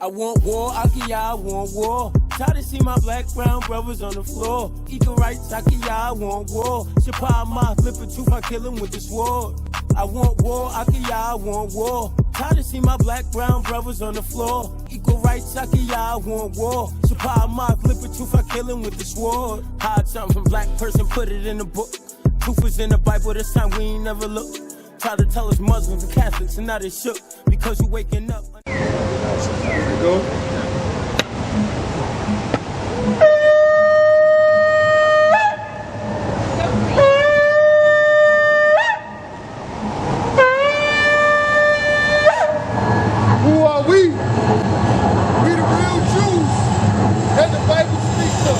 I want war, I want war. Tired to see my black, brown brothers on the floor. Equal rights, I want war. Shapar my flip a truth, I kill him with the sword. I want war, I want war. Tired to see my black, brown brothers on the floor. Equal rights, I want war. Shapar my flip a truth, I kill him with the sword. Hide something from black person, put it in the book. Truth is in the Bible, this time we ain't never look. Try to tell us Muslims and Catholics, and now they shook because you waking up. There we go. Who are we? We the real Jews that the Bible speaks of.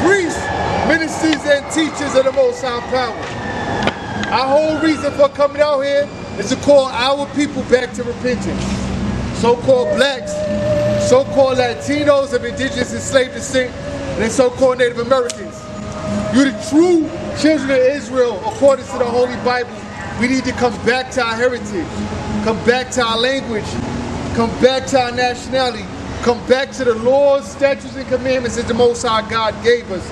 Priests, ministers, and teachers of the Most High Power. Our whole reason for coming out here is to call our people back to repentance. So-called blacks, so-called Latinos of indigenous and slave descent, and so-called Native Americans. You're the true children of Israel according to the Holy Bible. We need to come back to our heritage, come back to our language, come back to our nationality, come back to the laws, statutes, and commandments that the Most High God gave us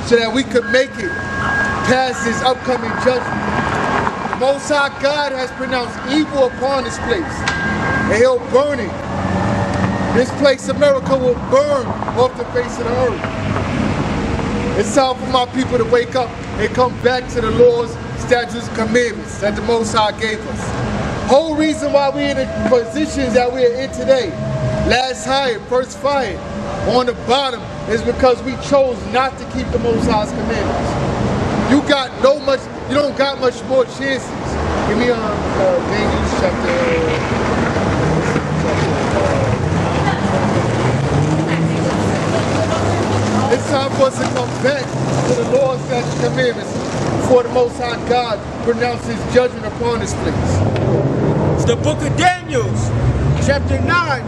so that we could make it past this upcoming judgment. The Most High God has pronounced evil upon this place, and He'll burn it. This place, America, will burn off the face of the earth. It's time for my people to wake up and come back to the laws, statutes, and commandments that the Most High gave us. Whole reason why we're in the positions that we're in today, last hired, first fired, on the bottom, is because we chose not to keep the Most High's commandments. You don't got much more chances. Give me Daniel chapter. It's time for us to come back to the laws, statutes, and commandments before the Most High God pronounces judgment upon this place. It's the book of Daniel, chapter 9,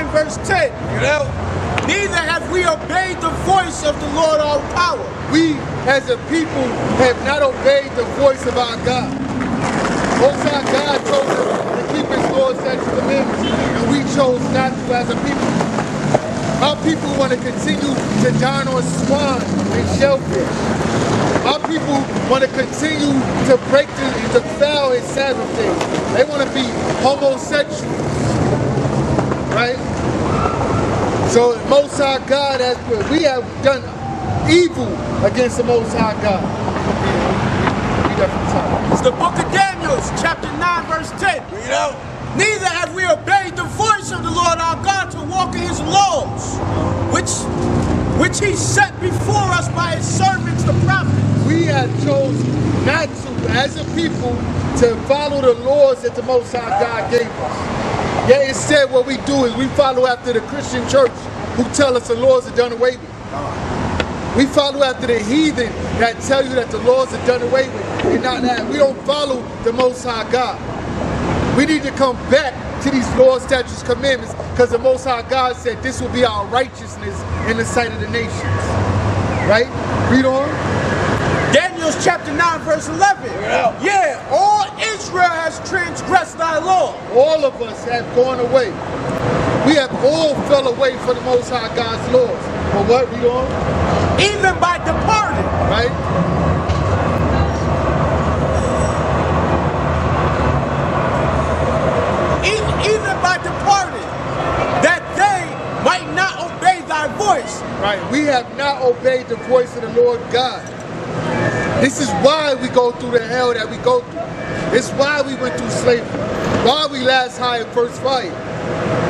verse 10. You know, neither have we obeyed the voice of the Lord our power. We, as a people, have not obeyed the voice of our God. Most High God told us to keep His laws, statutes, and commandments, and we chose not to as a people. Our people want to continue to dine on swine and shellfish. Our people want to continue to break the foul and Sabbath days. They want to be homosexuals, right? So Most High God has put, we have done evil against the Most High God. It's the book of Daniel, chapter 9, verse 10. You know, neither have we obeyed the voice of the Lord our God to walk in His laws, which He set before us by His servants, the prophets. We have chosen not to, as a people, to follow the laws that the Most High God gave us. Yet instead what we do is we follow after the Christian church who tell us the laws are done away with. We follow after the heathen that tell you that the laws are done away with. And not that. We don't follow the Most High God. We need to come back to these laws, statutes, commandments, because the Most High God said this will be our righteousness in the sight of the nations. Right? Read on. Daniel chapter 9, verse 11. Yeah, all Israel has transgressed thy law. All of us have gone away. We have all fell away from the Most High God's laws. But what? Read on. Even by departing. Right? Even by departing, that they might not obey thy voice. Right. We have not obeyed the voice of the Lord God. This is why we go through the hell that we go through. It's why we went through slavery. Why we last hired, first fired.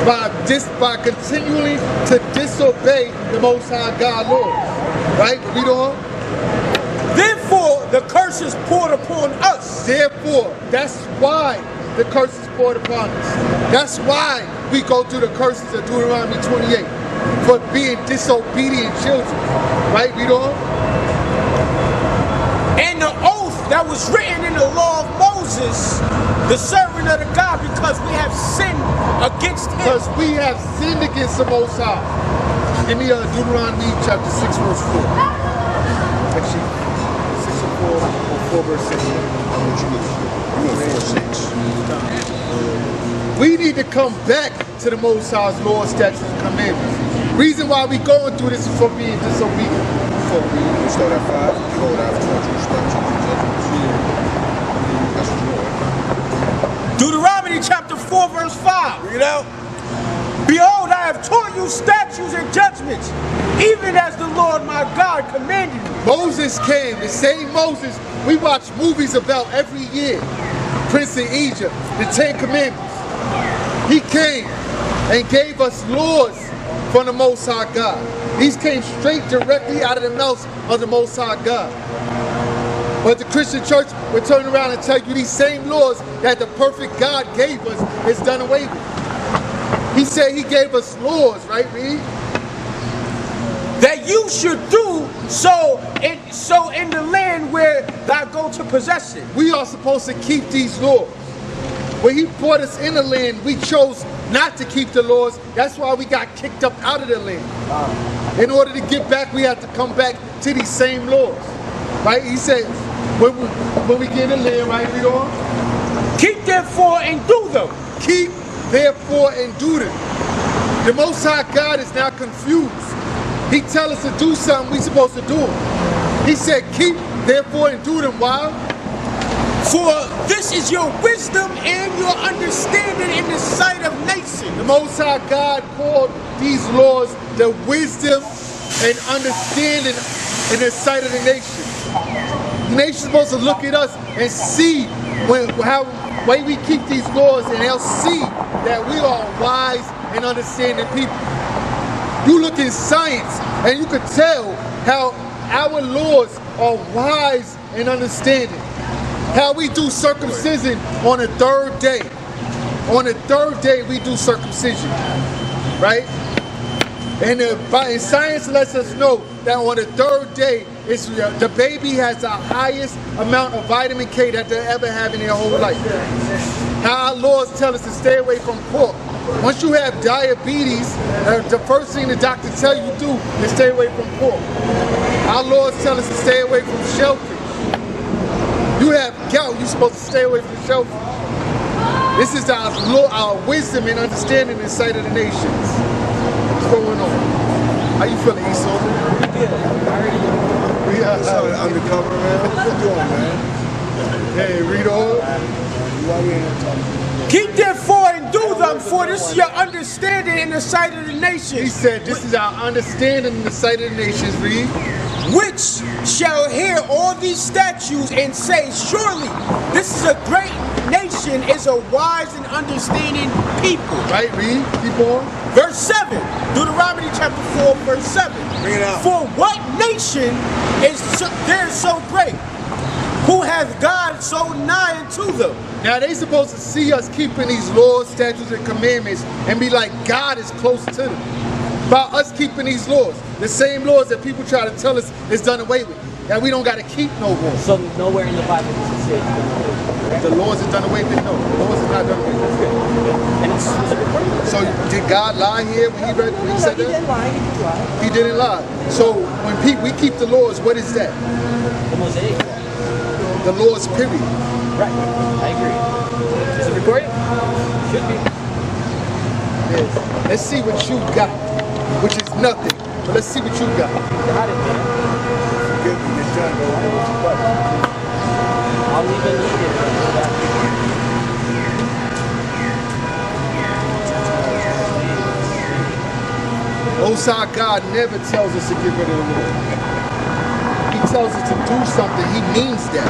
By continually to disobey the Most High God laws. Right? Read on. Therefore, the curse is poured upon us. Therefore, that's why the curse is poured upon us. That's why we go through the curses of Deuteronomy 28 for being disobedient children. Right? Read on. And the oath that was written in the law of Moses, the servant of the God, because we have sinned against Him. Because we have sinned against the Most High. Give me Deuteronomy chapter 6, verse 4. Actually, 6 or 4 verse 6. We need to come back to the Most High's laws, statutes, and commandments. Reason why we going through this is for being disobedient. We start at 5. Behold, I have taught you statutes and judgments. That's what. Deuteronomy chapter 4, verse 5. Bring it out. Behold, I have taught you statutes and judgments, even as the Lord my God commanded me. Moses came, the same Moses we watch movies about every year. Prince of Egypt, the 10 Commandments. He came and gave us laws from the Most High God. These came straight directly out of the mouth of the Most High God. But the Christian church will turn around and tell you these same laws that the perfect God gave us is done away with. He said he gave us laws, right, Reed? That you should do so in the land where thou go to possess it. We are supposed to keep these laws. When he brought us in the land, we chose not to keep the laws. That's why we got kicked up out of the land. In order to get back, we have to come back to these same laws. Right? He said, when we get in the land, right, read on? Keep therefore and do them. Keep therefore and do them. The Most High God is now confused. He tells us to do something we supposed to do. He said, keep therefore and do them. Why? For this is your wisdom and your understanding in the sight of nations. The Most High God called these laws the wisdom and understanding in the sight of the nations. The nation's supposed to look at us and see how way we keep these laws, and they'll see that we are wise and understanding people. You look in science and you can tell how our laws are wise and understanding. How we do circumcision on the 3rd day. On the 3rd day we do circumcision, right? And science lets us know that on the 3rd day, the baby has the highest amount of vitamin K that they ever have in their whole life. How our laws tell us to stay away from pork. Once you have diabetes, the first thing the doctor tell you to do is stay away from pork. Our laws tell us to stay away from shellfish. You have gout, you're supposed to stay away from shellfish. This is our wisdom and understanding in the sight of the nations. What's going on? How you feeling, ESAU? We are undercover, man. What you doing, man? Hey, read on. Keep therefore and do them, for this is your understanding in the sight of the nations. He said, this is our understanding in the sight of the nations, read. Which shall hear all these statutes and say, surely this is a great nation, is a wise and understanding people. Right, read, keep on. Verse 7, Deuteronomy chapter 4, verse 7. Bring it out. For what nation is there so great, who hath God so nigh unto them? Now they supposed to see us keeping these laws, statutes, and commandments and be like God is close to them. By us keeping these laws, the same laws that people try to tell us is done away with, that we don't got to keep no more. So nowhere in the Bible does it say it's done away with. The laws are done away with? No, the laws are not done away with. And it's specific purpose. So did God lie here when he said He that? didn't lie, he didn't lie. He didn't lie. So when we keep the laws, what is that? The Mosaic law. The laws, period. Right, I agree. Is it recording? Should be. Yes. Let's see what you got, which is nothing. But let's see what you got. Got it, man. I'll even need it. Most High God never tells us to get rid of the law. He tells us to do something, he means that.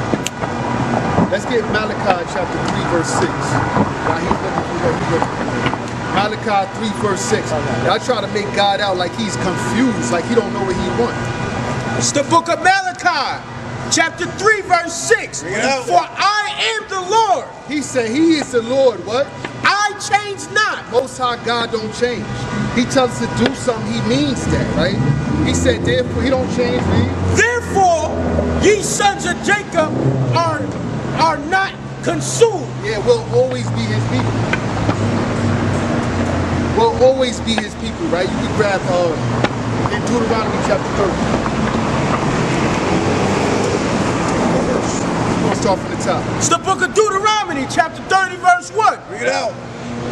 Let's get Malachi chapter 3 verse 6. Now he's looking for what he's looking for. Malachi 3 verse 6. Y'all try to make God out like he's confused, like he don't know what he wants. It's the book of Malachi, chapter 3, verse 6. For I am the Lord. He said he is the Lord, what? I change not. Most High God don't change. He tells us to do something, he means that, right? He said therefore he don't change, read. Therefore, ye sons of Jacob are not consumed. Yeah, we'll always be his people. We'll always be his people, right? You can grab in Deuteronomy chapter 30. We're going to start from the top. It's the book of Deuteronomy, chapter 30, verse 1. Bring it out.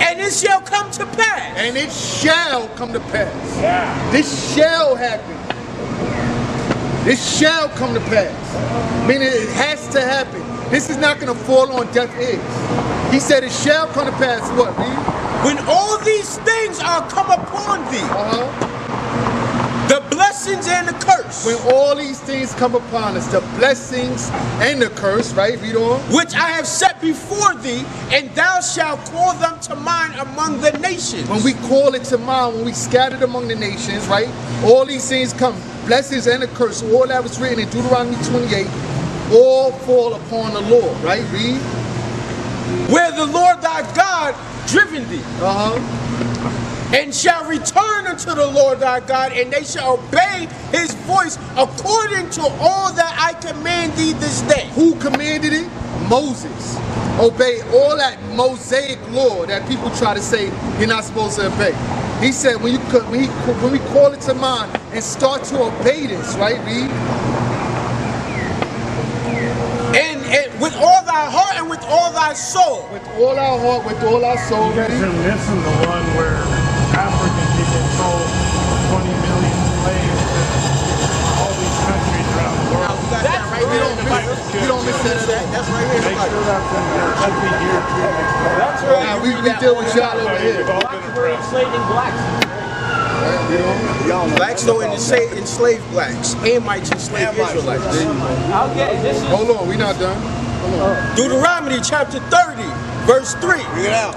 And it shall come to pass. And it shall come to pass. Yeah. This shall happen. This shall come to pass. Meaning it has to happen. This is not going to fall on deaf ears. He said it shall come to pass what, read? When all these things are come upon thee, the blessings and the curse, when all these things come upon us, the blessings and the curse, right? Read on. Which I have set before thee, and thou shalt call them to mind among the nations. When we call it to mind, when we scattered among the nations, right? All these things come, blessings and the curse, all that was written in Deuteronomy 28, all fall upon the Lord, right? Read. Where the Lord thy God driven thee. And shall return unto the Lord thy God, and they shall obey his voice according to all that I command thee this day. Who commanded it? Moses. Obey all that Mosaic law that people try to say you're not supposed to obey. He said when we call it to mind and start to obey this, right? Read. And with all thy heart and with all thy soul. With all our heart, with all our soul. You guys are missing the one where African people sold 20 million slaves to all these countries around the world. We got that right here in the Bible. You don't miss that at all. That's right here in the Make Bible. sure that's in there. It should be here too. That's right. Now, we deal with y'all over here. Blacks were enslaving blacks. Blacks don't enslave blacks. Hamites enslave Israelites. Okay, this is Hold on, we not done. Deuteronomy chapter 30, verse 3. Bring it out.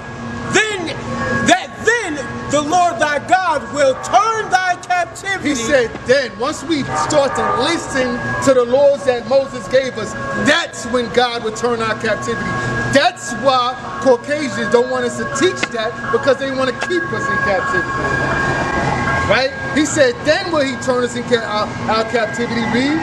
Then the Lord thy God will turn thy captivity. He said then, once we start to listen to the laws that Moses gave us, that's when God will turn our captivity. That's why Caucasians don't want us to teach that, because they want to keep us in captivity. Right? He said, then will he turn us in our captivity, read.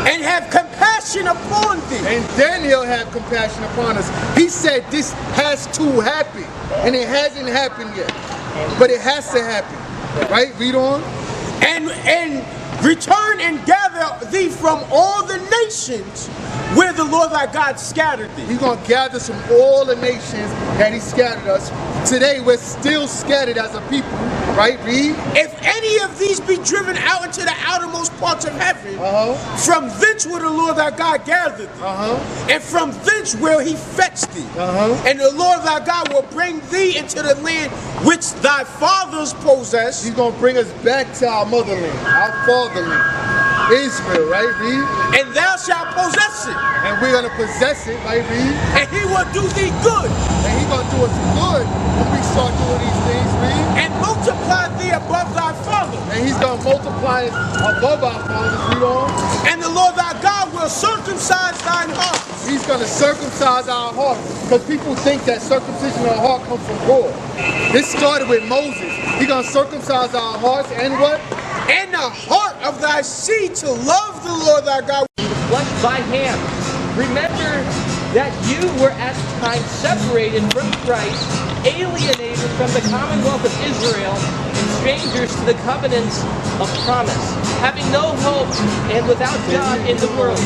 And have compassion upon thee. And then he'll have compassion upon us. He said this has to happen. And it hasn't happened yet. But it has to happen. Right? Read on. And return and gather thee from all the nations where the Lord thy God scattered thee. He's going to gather us from all the nations that he scattered us. Today we're still scattered as a people, right? Read. If any of these be driven out into the outermost parts of heaven, from thence will the Lord thy God gather thee, and from thence will he fetch thee, and the Lord thy God will bring thee into the land which thy fathers possessed. He's going to bring us back to our motherland, our fatherland. Israel, right, read? And thou shalt possess it. And we're going to possess it, right, read? And he will do thee good. And he's going to do us good when we start doing these things, read? And multiply thee above thy father. And he's going to multiply us above our fathers, read on? And the Lord thy God will circumcise thine heart. He's going to circumcise our heart, because people think that circumcision of the heart comes from God. This started with Moses. He's going to circumcise our hearts and what? And the heart of thy seed to love the Lord thy God. flesh by hand. Remember that you were at times separated from Christ, alienated from the commonwealth of Israel, and strangers to the covenants of promise, having no hope and without God in the world.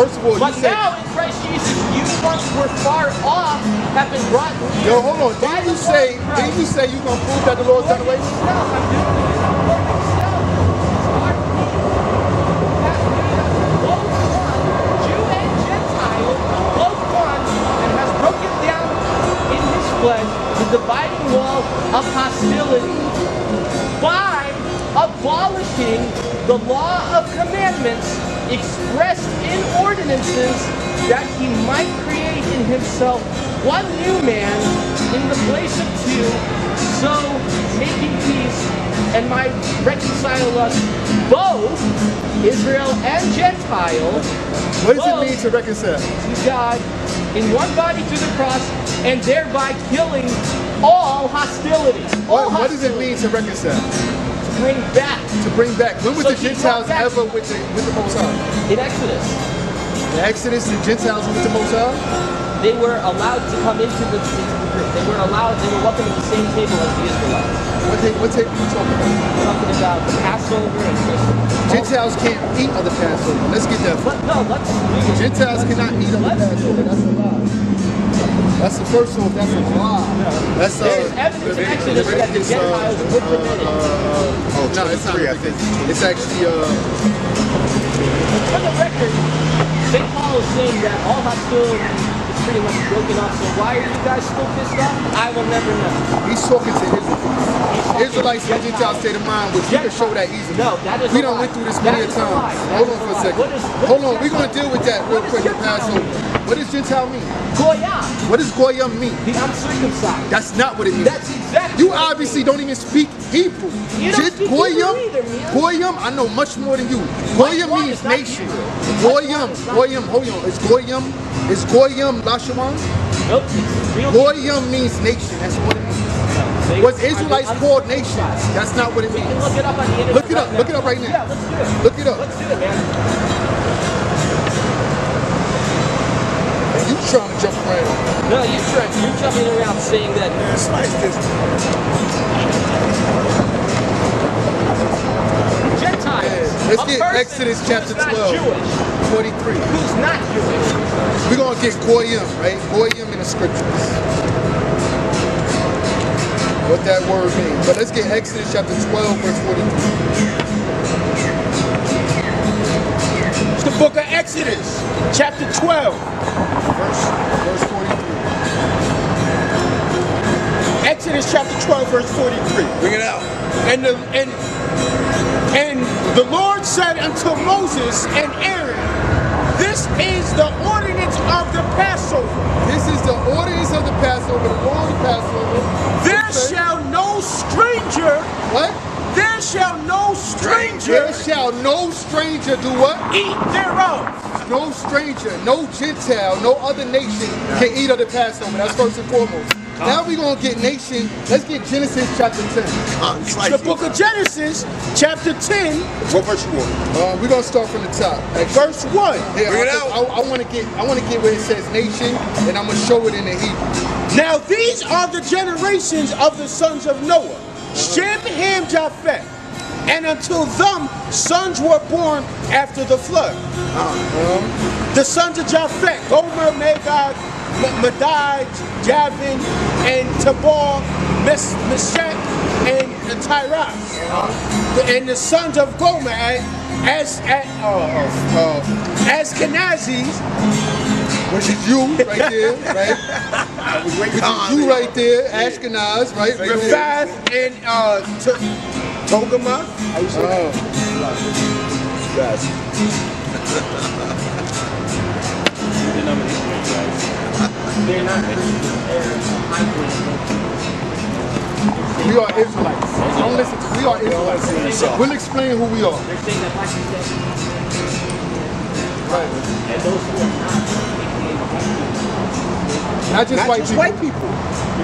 First of all, But now in Christ Jesus, you once were far off, have been brought near. Yo, hold on. Didn't you say you're going to prove that the Lord's done away with? I'm doing it. The dividing wall of hostility by abolishing the law of commandments expressed in ordinances, that he might create in himself one new man in the place of two, so making peace, and might reconcile us both, Israel and Gentile. What does it mean to reconcile? To God in one body through the cross, and thereby killing all hostility. What does it mean to reconcile? To bring back. To bring back. When was So the Gentiles ever with the Most High? In Exodus. In Exodus, the Gentiles were with the Most High? They were allowed to come into the they were welcome at the same table as the Israelites. What table you talking about? Talking about the Passover and Christmas. Gentiles can't eat of the Passover. Let's get that. Let's Gentiles cannot eat of the Passover. That's a lie. That's the first one. That's a lie. That's There's evidence in Exodus that the Gentiles were permitted. No, it's not. It's actually For the record, St. Paul is saying that all hostility is pretty much broken off. So why are you guys still pissed off? I will never know. he's talking to Israelites. Israelites and Gentiles state of mind, which you can show that easily. No, that is we a done lie. went through this many That is a times. lie. That Hold is on a for a lie. second. What is Hold on, we're Gentile going to deal with that real What quick does in Gentile Passover. mean? What does Gentile mean? Goyah, What does Goyim mean? the uncircumcised. That's not what it means. That's exactly You what it obviously means. don't even speak Hebrew. You don't speak Goyim, Hebrew either, man. Goyim, I know much more than you. Goyim one means is not nation. Hebrew. Goyim, Goyim, hold on. Is Goyim Lashawan? Nope, it's real. Goyim means nation. That's what it means. They Was are the Israelites called nations? That's not what it We can means. look it up on the internet. Look it up. right Look it up right now. Yeah, let's do it. Look it up. Let's do it, man. You trying to jump around. No, you're jumping around saying that Gentiles. Let's a get person Exodus who's chapter not 12, Jewish, 43. who's not Jewish. We're going to get Goyim, right? Goyim in the scriptures. What that word means. But let's get Exodus chapter 12, verse 43. It's the book of Exodus, chapter 12. Verse 43. Exodus chapter 12, verse 43. Bring it out. And the Lord said unto Moses and Aaron, this is the ordinance of the Passover. This is the ordinance of the Passover, the Lord's Passover. There shall no stranger, What? there shall no stranger There shall no stranger do what? eat thereof. No stranger, no Gentile, no other nation can eat of the Passover. That's first and foremost. Now we're going to get nation. Let's get Genesis chapter 10. The book of Genesis, chapter 10, What verse you want? We're going to start from the top. Actually. verse 1. Yeah, Bring it out. I want to get where it says nation, and I'm going to show it in the Hebrew. Now these are the generations of the sons of Noah, Shem, Ham, Japheth. And until them sons were born after the flood. The sons of Japheth, Gomer, Magog, Madai, Javin, and Tabor, Meshach, and Tiras. And the sons of Gomer, Ashkenazis, Which is you right there, right? Which is you right there, Ashkenaz, right? Rephath, and Togarmah. How you say They're not We are Israelites. Don't listen to. We are Israelites. We'll explain who we are. They're saying that black people Right. and those who are Not just white people.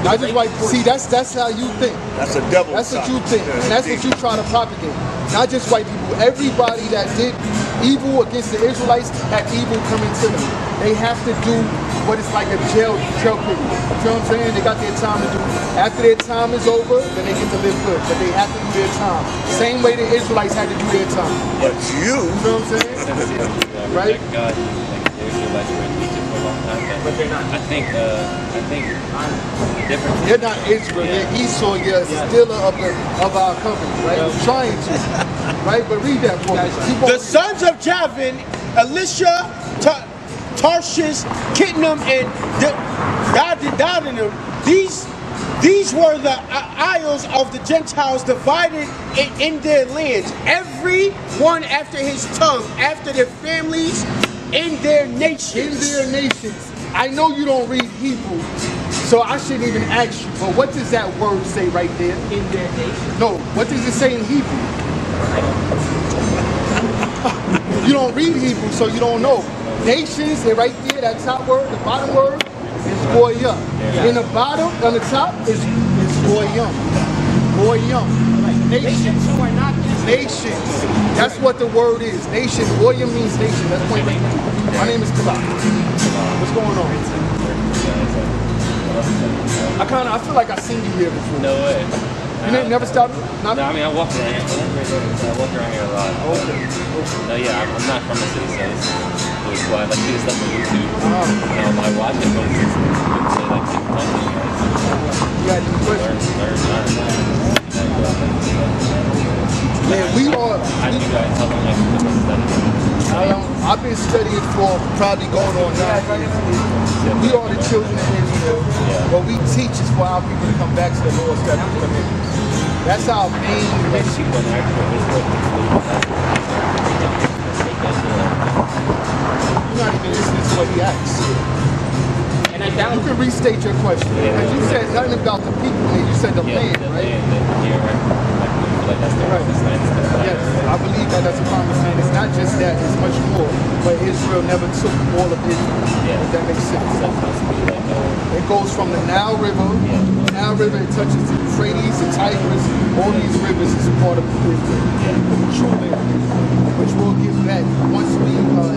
Not just white people. See, that's how you think. That's a devil. That's what you think. And that's what you try to propagate. Not just white people. Everybody that did evil against the Israelites had evil coming to them. They have to do what is like a jail period. You know what I'm saying? They got their time to do. After their time is over, then they get to live good. But they have to do their time. Same way the Israelites had to do their time. But you. You know what I'm saying? Right? God, the Israelites were in Egypt for a long time, but they're not. I think the difference is They're not Israel. They're Esau. You're still of our covenant, right? Trying to, right? But read that for me. Keep on The sons of Javin, Elisha, Tarshish, Kittim, and Dadanim. These were the isles of the Gentiles divided in their lands. Every one after his tongue, after their families, in their nations. in their nations. I know you don't read Hebrew, so I shouldn't even ask you, but what does that word say right there? in their nation. No, what does it say in Hebrew? You don't read Hebrew, so you don't know. Nations, they're right there, that top word, the bottom word is Goyim. In the bottom, on the top is Goyim. Goyim. Nation. Nations who are not Nations. That's what the word is. Nation. Goyim means nation. That's point blank. My name is Kalak. What's going on? I feel like I've seen you here before. no way. You didn't never stop? Not? No, I mean, I walk around here a lot. Okay. No, yeah, I'm not from the city, so it's why I like to see stuff on YouTube. I watch it, but it's like different country, You got any questions? Man, we are. How do you guys, how long have you been studying? I've been studying for probably going on 9 years. We are the children of Israel. What we teach is for our people to come back to the Lord's statutes and commandments. That's our main mission. You're not even listening to what he asks. And I found You can restate your question. Because you said nothing about the people here. You said the land, right? Yes, I believe that that's a promised land. It's not just that, it's much more. But Israel never took all of Israel. If that makes sense. It goes from the Nile River. The Nile River, it touches the Euphrates, the Tigris. All these rivers is a part of Israel. The true land, which we'll give back once we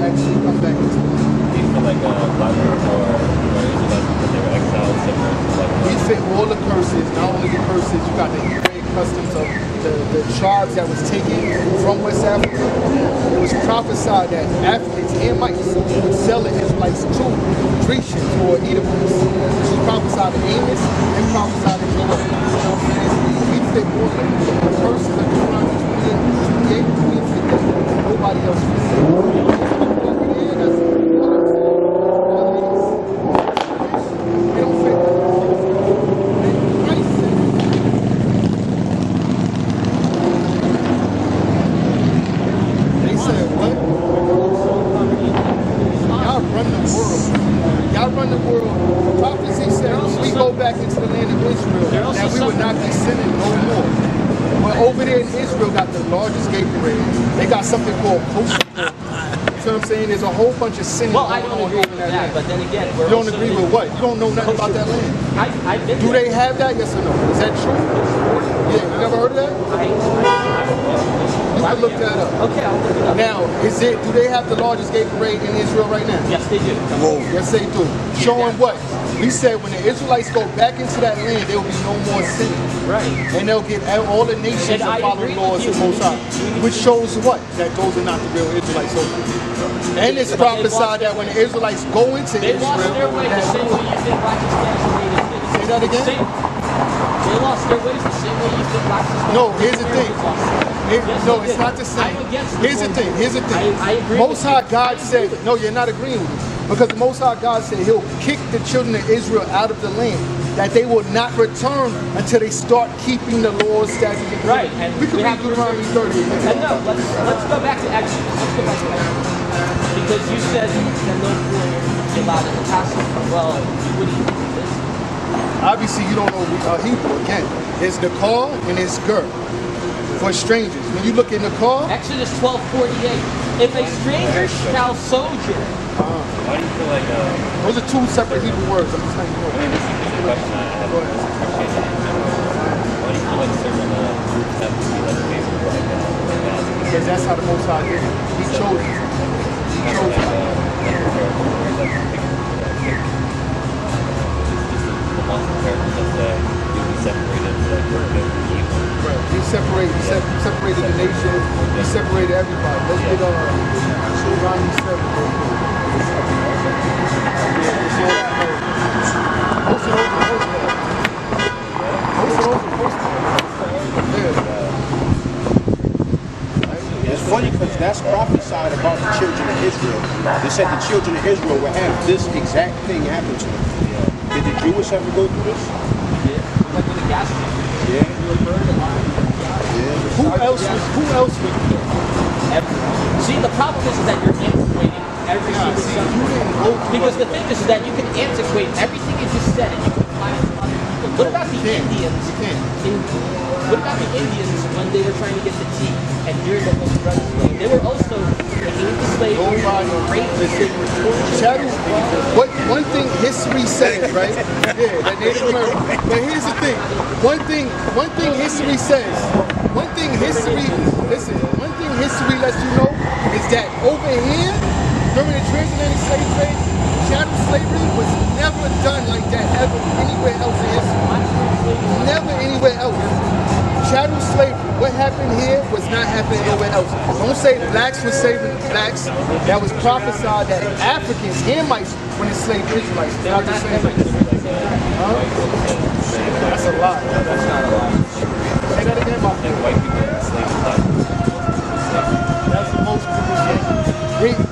actually come back into the land. Do you feel like black people or Israelites because they were exiled similar to like We fit all the curses, not only the curses, you got the Hebraic customs of the tribes that was taken from West Africa. It was prophesied that Africans, Hamites, would sell the Israelites to Grecians or Edomites. This was prophesied in Amos and prophesied in Joel. We fit all the curses of Deuteronomy 28, we fit them. Nobody else fits them. Something called postal. You know what I'm saying? There's a whole bunch of sinning Well, I going don't on agree over with that that, land. but then again, You don't agree with what? You don't know nothing about that land. I've been Do there. they have that? Yes or no? Is that true? Yeah, you never heard of that? You can look that up. Okay, I'll look it up. Now, do they have the largest gay parade in Israel right now? Yes, they do. Yes, they do. Showing what? We said when the Israelites go back into that land, there will be no more sin. Right. And they'll get all the nations And to I follow agree the laws with of you. Most High. Which shows what? That those are not the real Israelites. And it's prophesied that when the Israelites go into They Israel, lost their way the same way you think Pakistan did. Say that again? They lost their ways the same way you think Pakistan. No, here's the thing. Yes, No, they it's did. not the same. I'm against Here's the thing. Here's the thing. I agree Most with High you. God said, no, you're not agreeing with me. Because the Most High God said he'll kick the children of Israel out of the land, that they will not return until they start keeping the laws, statutes, and Right, commandments. and We can we read have to Deuteronomy 30. And no, let's go back to Exodus. Let's go back to Exodus. Because you said that no foreigner be allowed in the Passover. Well, what do you think it is? Obviously, you don't know Hebrew. Again, there's the call and there's ger for strangers. When you look in the call, Exodus 12:48. If a stranger shall sojourn. Why do you feel like those are two separate Hebrew words. I'm just letting you know. I mean, this is a question I have. Why do you feel like certain groups have to be like basically like that? Because that's how the Most High did it. He chose it. He chose it. He separated the nation. He separated everybody. Let's get Deuteronomy 7. It's funny because that's prophesied about the children of Israel. They said the children of Israel would have this exact thing happen to them. Did the Jewish ever go through this? Yeah. Like with the gas station. Yeah. You were burned alive. Who else would See, the problem is that you're antiquating every single subject. Because the thing is that you can antiquate everything you just said and you can apply it to other people. What about the Indians? What about the Indians when they were trying to get the tea and during the whole drug slave? They were also taking the slaves, raping, torturing. One thing history says, right? Yeah, that Native American. But here's the thing. One thing history says. One thing history lets you know is that over here, during the transatlantic slave trade, chattel slavery was never done like that ever anywhere else in history. Never anywhere else. chattel slavery, what happened here was not happening nowhere else. Don't say blacks were saving blacks. That was prophesied that Africans, Hamites, when enslaved Israelites. It's not the same. Huh? That's a lie. That's not a lie. Say that again, my friend. White people enslaved black people. That's the most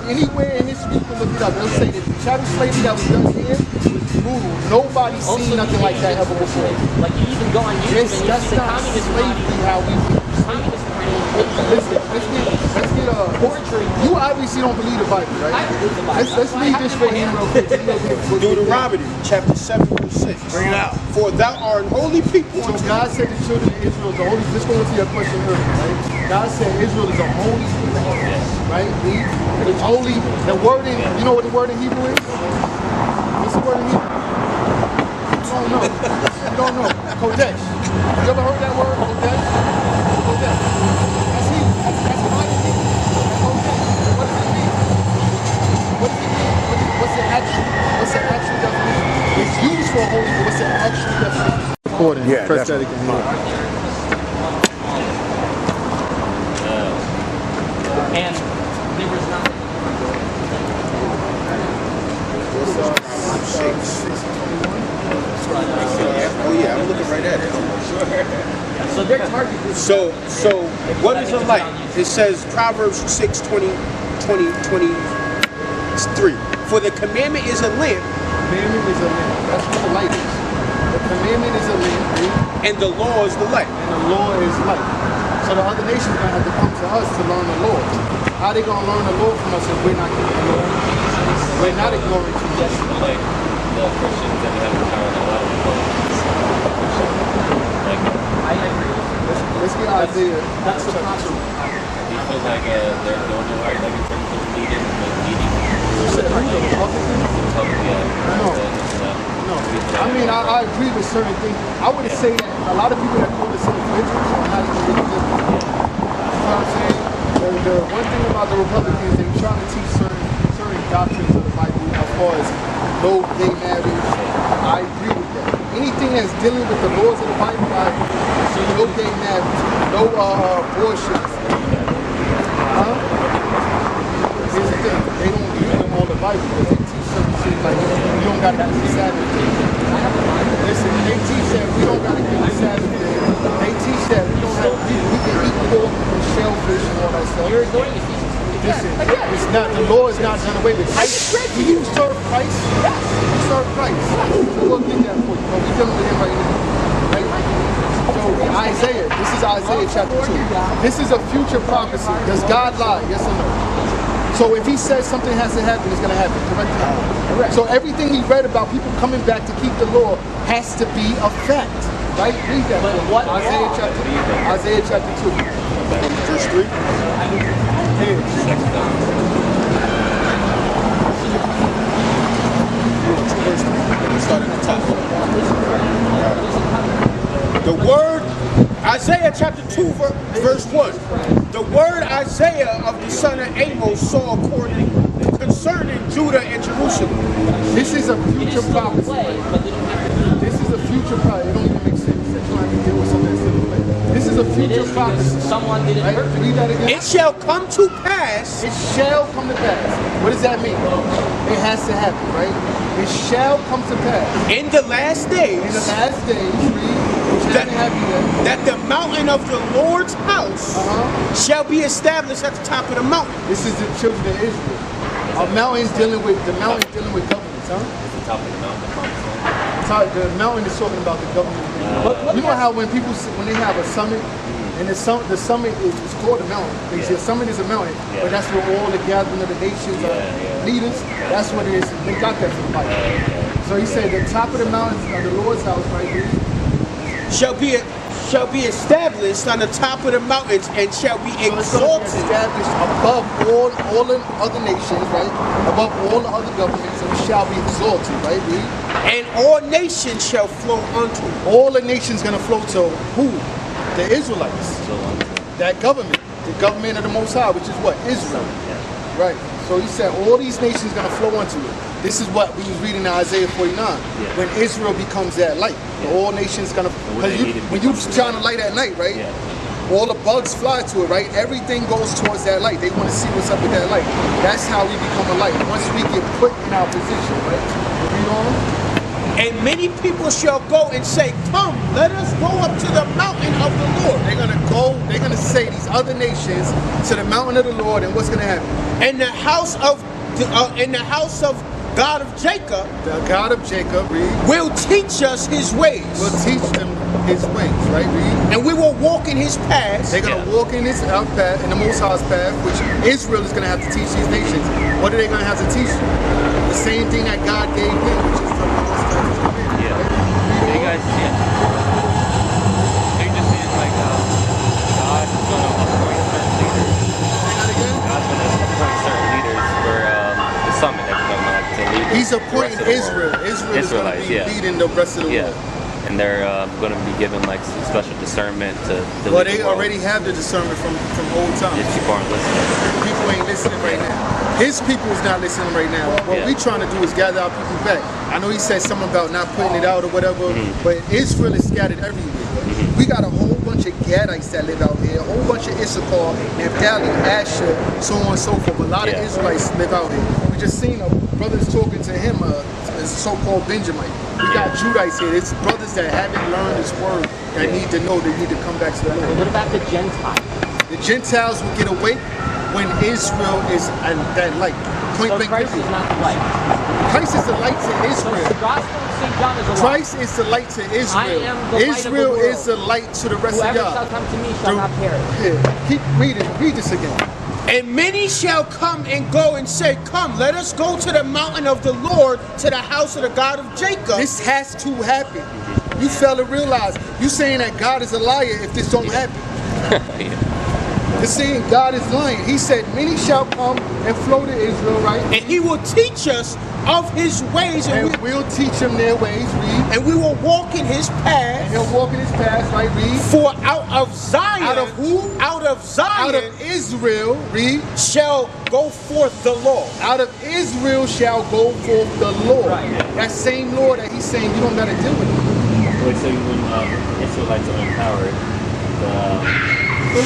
anywhere in history, you can look it up. They'll say that the chattel slavery that was done here was brutal. Nobody's seen nothing like that ever before. Like you even go on YouTube and you That's see the not communist slavery party. how we Communist party. listen. Let's get you obviously don't believe the Bible, right? I believe the Bible. Let's read this for him real quick. Deuteronomy chapter 7 verse 6. Bring it out. For thou art an holy people. So God said the children of Israel is the holy. Just going to your question earlier, right? God said Israel is a holy people, right? It's holy. The word in, you know what the word in Hebrew is? What's the word in Hebrew? You don't know. You don't know. Kodesh. You ever heard that word? Kodesh? Kodesh. That's Hebrew. That's Bible Hebrew. That's Kodesh. What does it mean? What does it mean? What's the actual definition? It's used for holy, but what's the actual definition? Recording. Yeah, Press that again. And there was not. Oh yeah, I'm looking right at it. So they're targeted. So what is a light? It says Proverbs 6, 20, 23. For the commandment is a lamp. Commandment is a lamp. That's what the light is. The commandment is a lamp, right? And the law is the light. And the law is light. So the other nations are going to have to come to us to learn the law. How they going to learn the law from us if we're not keeping the law? We're not ignoring Jesus. Like the Christians that have the power in a lot of people. Like, I agree. Let's get Isaiah. That's the problem. do you feel like they're doing it right, like in terms of leading, No. I mean, I agree with certain things. I would say that a lot of people that call themselves individuals are not even individuals. You know what I'm saying? The one thing about the Republicans, they try to teach certain doctrines of the Bible as far as no gay marriage. I agree with that. Anything that's dealing with the laws of the Bible, I agree. So no gay marriage, no abortions. Here's the thing, they don't use them all the Bible because they teach certain things like you don't got to keep the Sabbath day. Listen, they teach that we don't got to keep the Sabbath day. They teach that we don't have we can eat pork and shellfish and all that stuff. You're ignoring it. Listen, it's not, the law is not done away with. Do you serve Christ? Yes. You serve Christ. So we'll get that for you. But we're dealing with him right now. Right? So Isaiah, this is Isaiah chapter 2. This is a future prophecy. Does God lie? Yes or no? So if he says something has to happen, it's going to happen. Correct? Correct. So everything he read about people coming back to keep the law has to be a fact. Right? Read that. But what Isaiah chapter 2. Verse 3. Start at the top. The word, Isaiah chapter 2, verse 1. The word Isaiah of the son of Amos saw according concerning Judah and Jerusalem. This is a future prophecy. This is a future prophecy. It don't even make sense that you have to deal with something that's in the play. This is a future prophecy. Someone did it right? perfectly. Read that again. It shall come to pass. It shall come to pass. What does that mean? It has to happen, right? It shall come to pass. In the last days. In the last days, read. That the mountain of the Lord's house shall be established at the top of the mountain. This is the children of Israel. The mountain dealing with governments, huh? the top of the mountain. The mountain is talking about the government. You know how when people when they have a summit, and the summit is called a mountain. They say a summit is a mountain, but that's where all the gathering of the nations are leaders. That's what it is. They got that from the Bible. So he said the top of the mountain of the Lord's house right here shall be established on the top of the mountains and shall be exalted. Established above all the other nations, right? Above all the other governments, and shall be exalted, right? And all nations shall flow unto it. All the nations gonna flow to who? The Israelites. That government. The government of the Most High, which is what? Israel. Right. So he said all these nations gonna flow unto it. This is what we was reading in Isaiah 49. When Israel becomes that light, the all nations gonna. Because when you shine a light at night, right? All the bugs fly to it, right? Everything goes towards that light. They want to see what's up with that light. That's how we become a light. Once we get put in our position, right? Read on. And many people shall go and say, come, let us go up to the mountain of the Lord. They're gonna go. They're gonna say these other nations to the mountain of the Lord, and what's gonna happen? And the house of God of Jacob, the God of Jacob, read, will teach us his ways. Will teach them his ways, right? Read. And we will walk in his paths. They're gonna walk in his path, in the Most High's path, which Israel is gonna have to teach these nations. What are they gonna have to teach them? The same thing that God gave them, which is the Most High's command. You guys, they're just saying like God's gonna appoint certain leaders. Say that again? God's gonna appoint certain leaders for the summit that we're talking about, like, to lead. He's appointing Israel. Israel is going to be leading the rest of the world. And they're going to be given like some special discernment to. Well, they already have the discernment from old times. If people aren't listening. People ain't listening right now. His people is not listening right now. What we trying to do is gather our people back. I know he said something about not putting it out or whatever, but Israel is scattered everywhere. We got a whole bunch of Gadites that live out here, a whole bunch of Issachar, Naphtali, Asher, so on and so forth. A lot of Israelites live out here. We just seen a brother's talking to him, a so-called Benjamite. We got Judites here. It's brothers that haven't learned this word that need to know they need to come back to the Lord. What about the Gentiles? The Gentiles will get awake when Israel is at that light. Point So blank. Christ is not the light. Christ is the light to So Israel. the gospel of St. John is a light. Christ is the light to Israel. I am the light of the Israel world. is the light to the rest Whoever of shall y'all. come to me shall not perish. Yeah. Keep reading. Read this again. And many shall come and go and say, come, let us go to the mountain of the Lord, to the house of the God of Jacob. This has to happen. You fail to realize. You saying that God is a liar if this don't happen. You're saying God is lying. He said, many shall come and flow to Israel, right? And he will teach us of his ways. And we'll teach them their ways, read. And we will walk in his paths. And he'll walk in his paths, right, read. For out of Zion. Out of who? Out of Zion. Out of Israel, read. Shall go forth the law. Out of Israel shall go forth the Lord. Right. That same Lord that he's saying you don't got to deal with. Wait, so when Israelites are empowered, the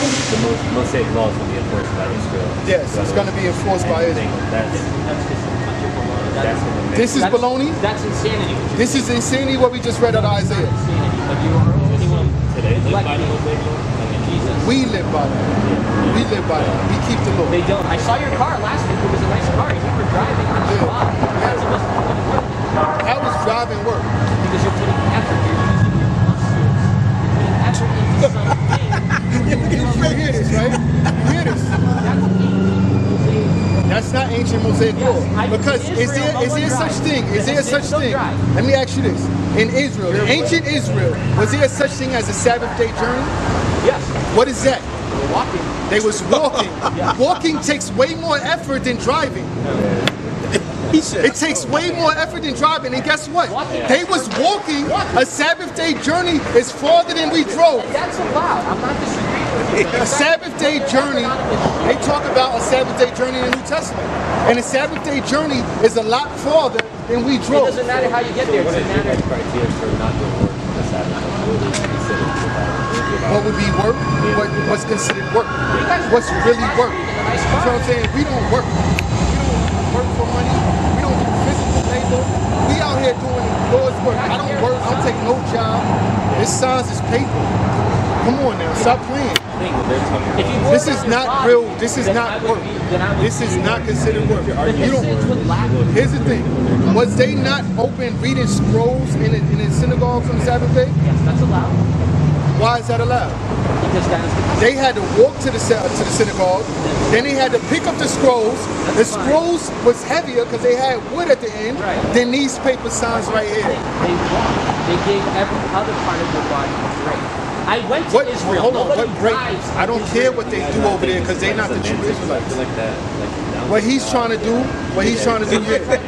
Mosaic law is going to be enforced by Israel. Yes, it's going to be enforced by Israel. This is baloney. That's insanity. This is insanity what we just read out of Isaiah. Insanity. But you are Anyone today live by the Mosaic law? Jesus. We live by that. We live by that. We keep the law. They don't. I saw your car last week. It was a nice car. You were driving on the spot. That's supposed to be work. How does driving work? Because you're putting effort. You're using your muscles. You're putting effort into something. You hear this, right? You hear this? That's not ancient Mosaic law. Because is there such thing? Is there such thing? Let me ask you this. In Israel, in ancient Israel, was there such thing as a Sabbath day journey? Yes. What is that? Walking. They was walking. Walking takes way more effort than driving. He said, It takes way more effort than driving. And guess what? They was walking. A Sabbath day journey is farther than we drove. That's allowed. I'm not disagreeing with you. A Sabbath day journey, they talk about a Sabbath day journey in the New Testament. And a Sabbath day journey is a lot farther than we It drove. doesn't matter how you get there. It What is doesn't your matter. criteria for not doing work on the Sabbath? What would you consider What would be work? What's considered work? What's really work? That's what I'm saying. We don't work. We don't work for money. We don't do physical labor. We out here doing the Lord's work. I don't work. I don't take no job. This signs is paper. Come on now. Stop playing. This is not real. This is not work. This is not considered work. You don't work. Here's the thing. Was they not open reading scrolls in the synagogues on the Sabbath day? Yes, that's allowed. Why is that allowed? Because that is the custom. They had to walk to the synagogue. Then they had to pick up the scrolls. The scrolls was heavier because they had wood at the end than these paper signs right here. They walked. They gave every other part of their body a break. I went to Israel. Hold on, Nobody what break? drives I don't care what they do over there because they're not the true Israelites. like that. What he's trying to do,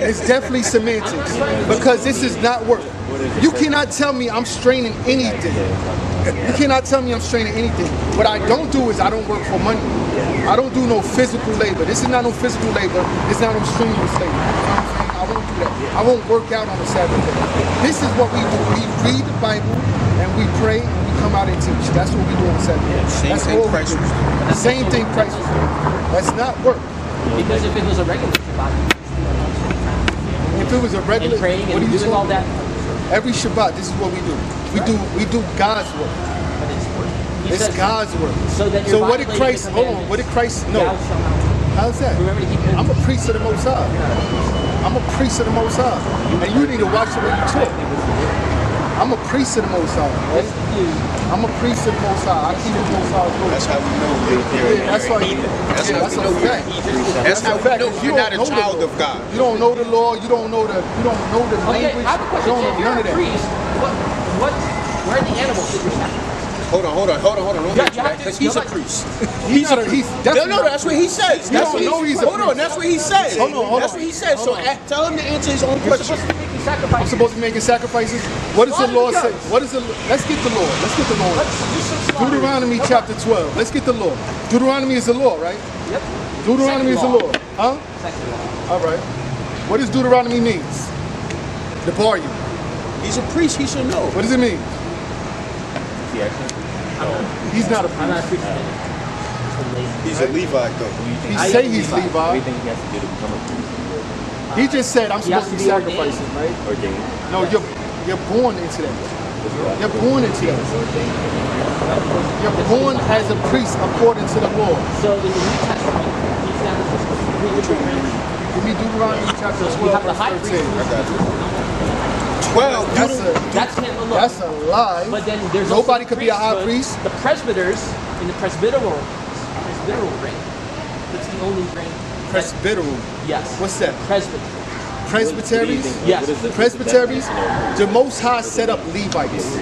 is definitely semantics because this is not work. You cannot tell me I'm straining anything. You cannot tell me I'm straining anything. What I don't do is I don't work for money. I don't do no physical labor. This is not no physical labor. It's not no strenuous labor. You know what I'm saying? I won't do that. I won't work out on the Sabbath day. This is what we do. We read the Bible and we pray and we come out and teach. That's what we do on the Sabbath day. That's all we do. Same thing Christ was doing. That's not work. Because if it was a regular Shabbat, If it was a regular, and praying what and are you doing all talking that, about? Every Shabbat, this is what we do. We do God's work. but it's work. He It's says, God's work. So that you're So what did violating Christ? the Hold on. What did Christ? No. Thou shalt not. How's that? Remember to keep your- I'm a priest of the Most High. I'm a priest of the Most High. And you need to watch the way you talk. I'm a priest of the Most High. Right? I'm a priest of the Most High. I keep the Most High's rules. That's how we know you're Yeah, that's why. That's Yeah, how that's we a know you're fact. That's how a we fact. know If you're you not a don't know the child law, of God. You don't know the law. You don't know the Okay, language. I have a You question. don't If know you're none a of that. priest, where are the animals that you're sacrificing? Hold on. Don't Yeah, answer you have that, to- because he's a you're like- priest. He's definitely No, that's what he says. You That's don't what know he's a hold on, priest. that's what he says. Hold on. That's what he says. So Hold on. tell him to answer his own You're question. supposed to be making I'm sacrifices. supposed to be making sacrifices. What does the Why? law say? Because- What is the? Let's get the law. Let's get the law. Let's do some slaughter. Deuteronomy Come on. chapter 12. Let's get the law. Deuteronomy is the law, right? Yep. Deuteronomy is the Second law. Huh? Second law. All right. What does Deuteronomy means? The bar you. He's a priest. He should know. What does it mean? He's not a I'm not a priest. priest. He's a Levite, though. He I say am he's Levi. What do you Levi. think he has to do to become a priest? He just said I'm He has supposed to be to be ordained. sacrificing, right? Ordained? No, you're born into that. You're born into that. You're born as a priest according to the law. So in the New Testament, he establishes three different ranks. Give me Deuteronomy chapter So we 12, have the verse high priest. 13. 12. That's him alone. That's a lie. But then there's Nobody also could be a high priesthood. priest. The presbyters in the presbyteral rank. That's the only rank. Presbyteral. Yes. What's that? Presbyter. Presbyteries? Yes. Presbyteries? The Most High set up Levites.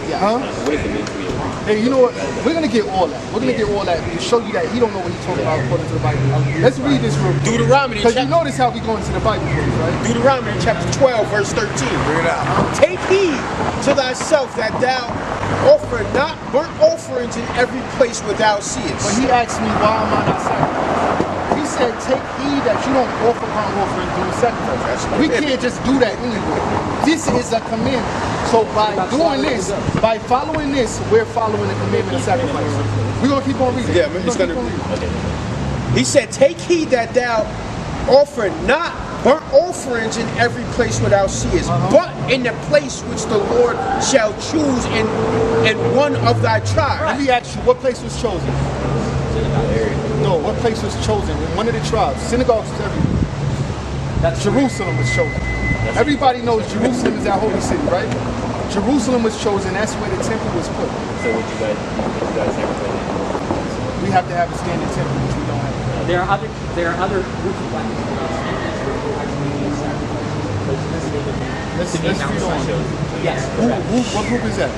Yeah. Huh? What does it mean to be a priest? Hey, you know what? We're gonna get all that. We're gonna get all that to show you that he don't know what he's talking about according to the Bible. Let's read this real quick. Deuteronomy Because you chapter, notice how we go into the Bible first, right? Deuteronomy chapter 12, verse 13. Bring it out. Take heed to thyself that thou offer not burnt offerings in every place where thou But seest. he asked me, why am I not sacrificing? He said, take heed that you don't offer burnt offering during sacrifice. We can't just do that anyway. This is a commandment. So by doing this, by following this, we're following the commandment of sacrifice. We're gonna keep on reading. Yeah, We're he's keep gonna on reading. He said, take heed that thou offer not burnt offerings in every place where thou seest, but in the place which the Lord shall choose in one of thy Let tribes. me ask you, what place was chosen? No, what place was chosen? In one of the tribes. Synagogues was everywhere. That's Jerusalem was chosen. Everybody knows Jerusalem is our holy city, right? Jerusalem was chosen. That's where the temple was put. So would you guys sacrifice? We have to have a standing temple, which we don't have. There are other groups of black people in Israel who actually need sacrifice. Let's read on. Yes, Who, correct. what group is that?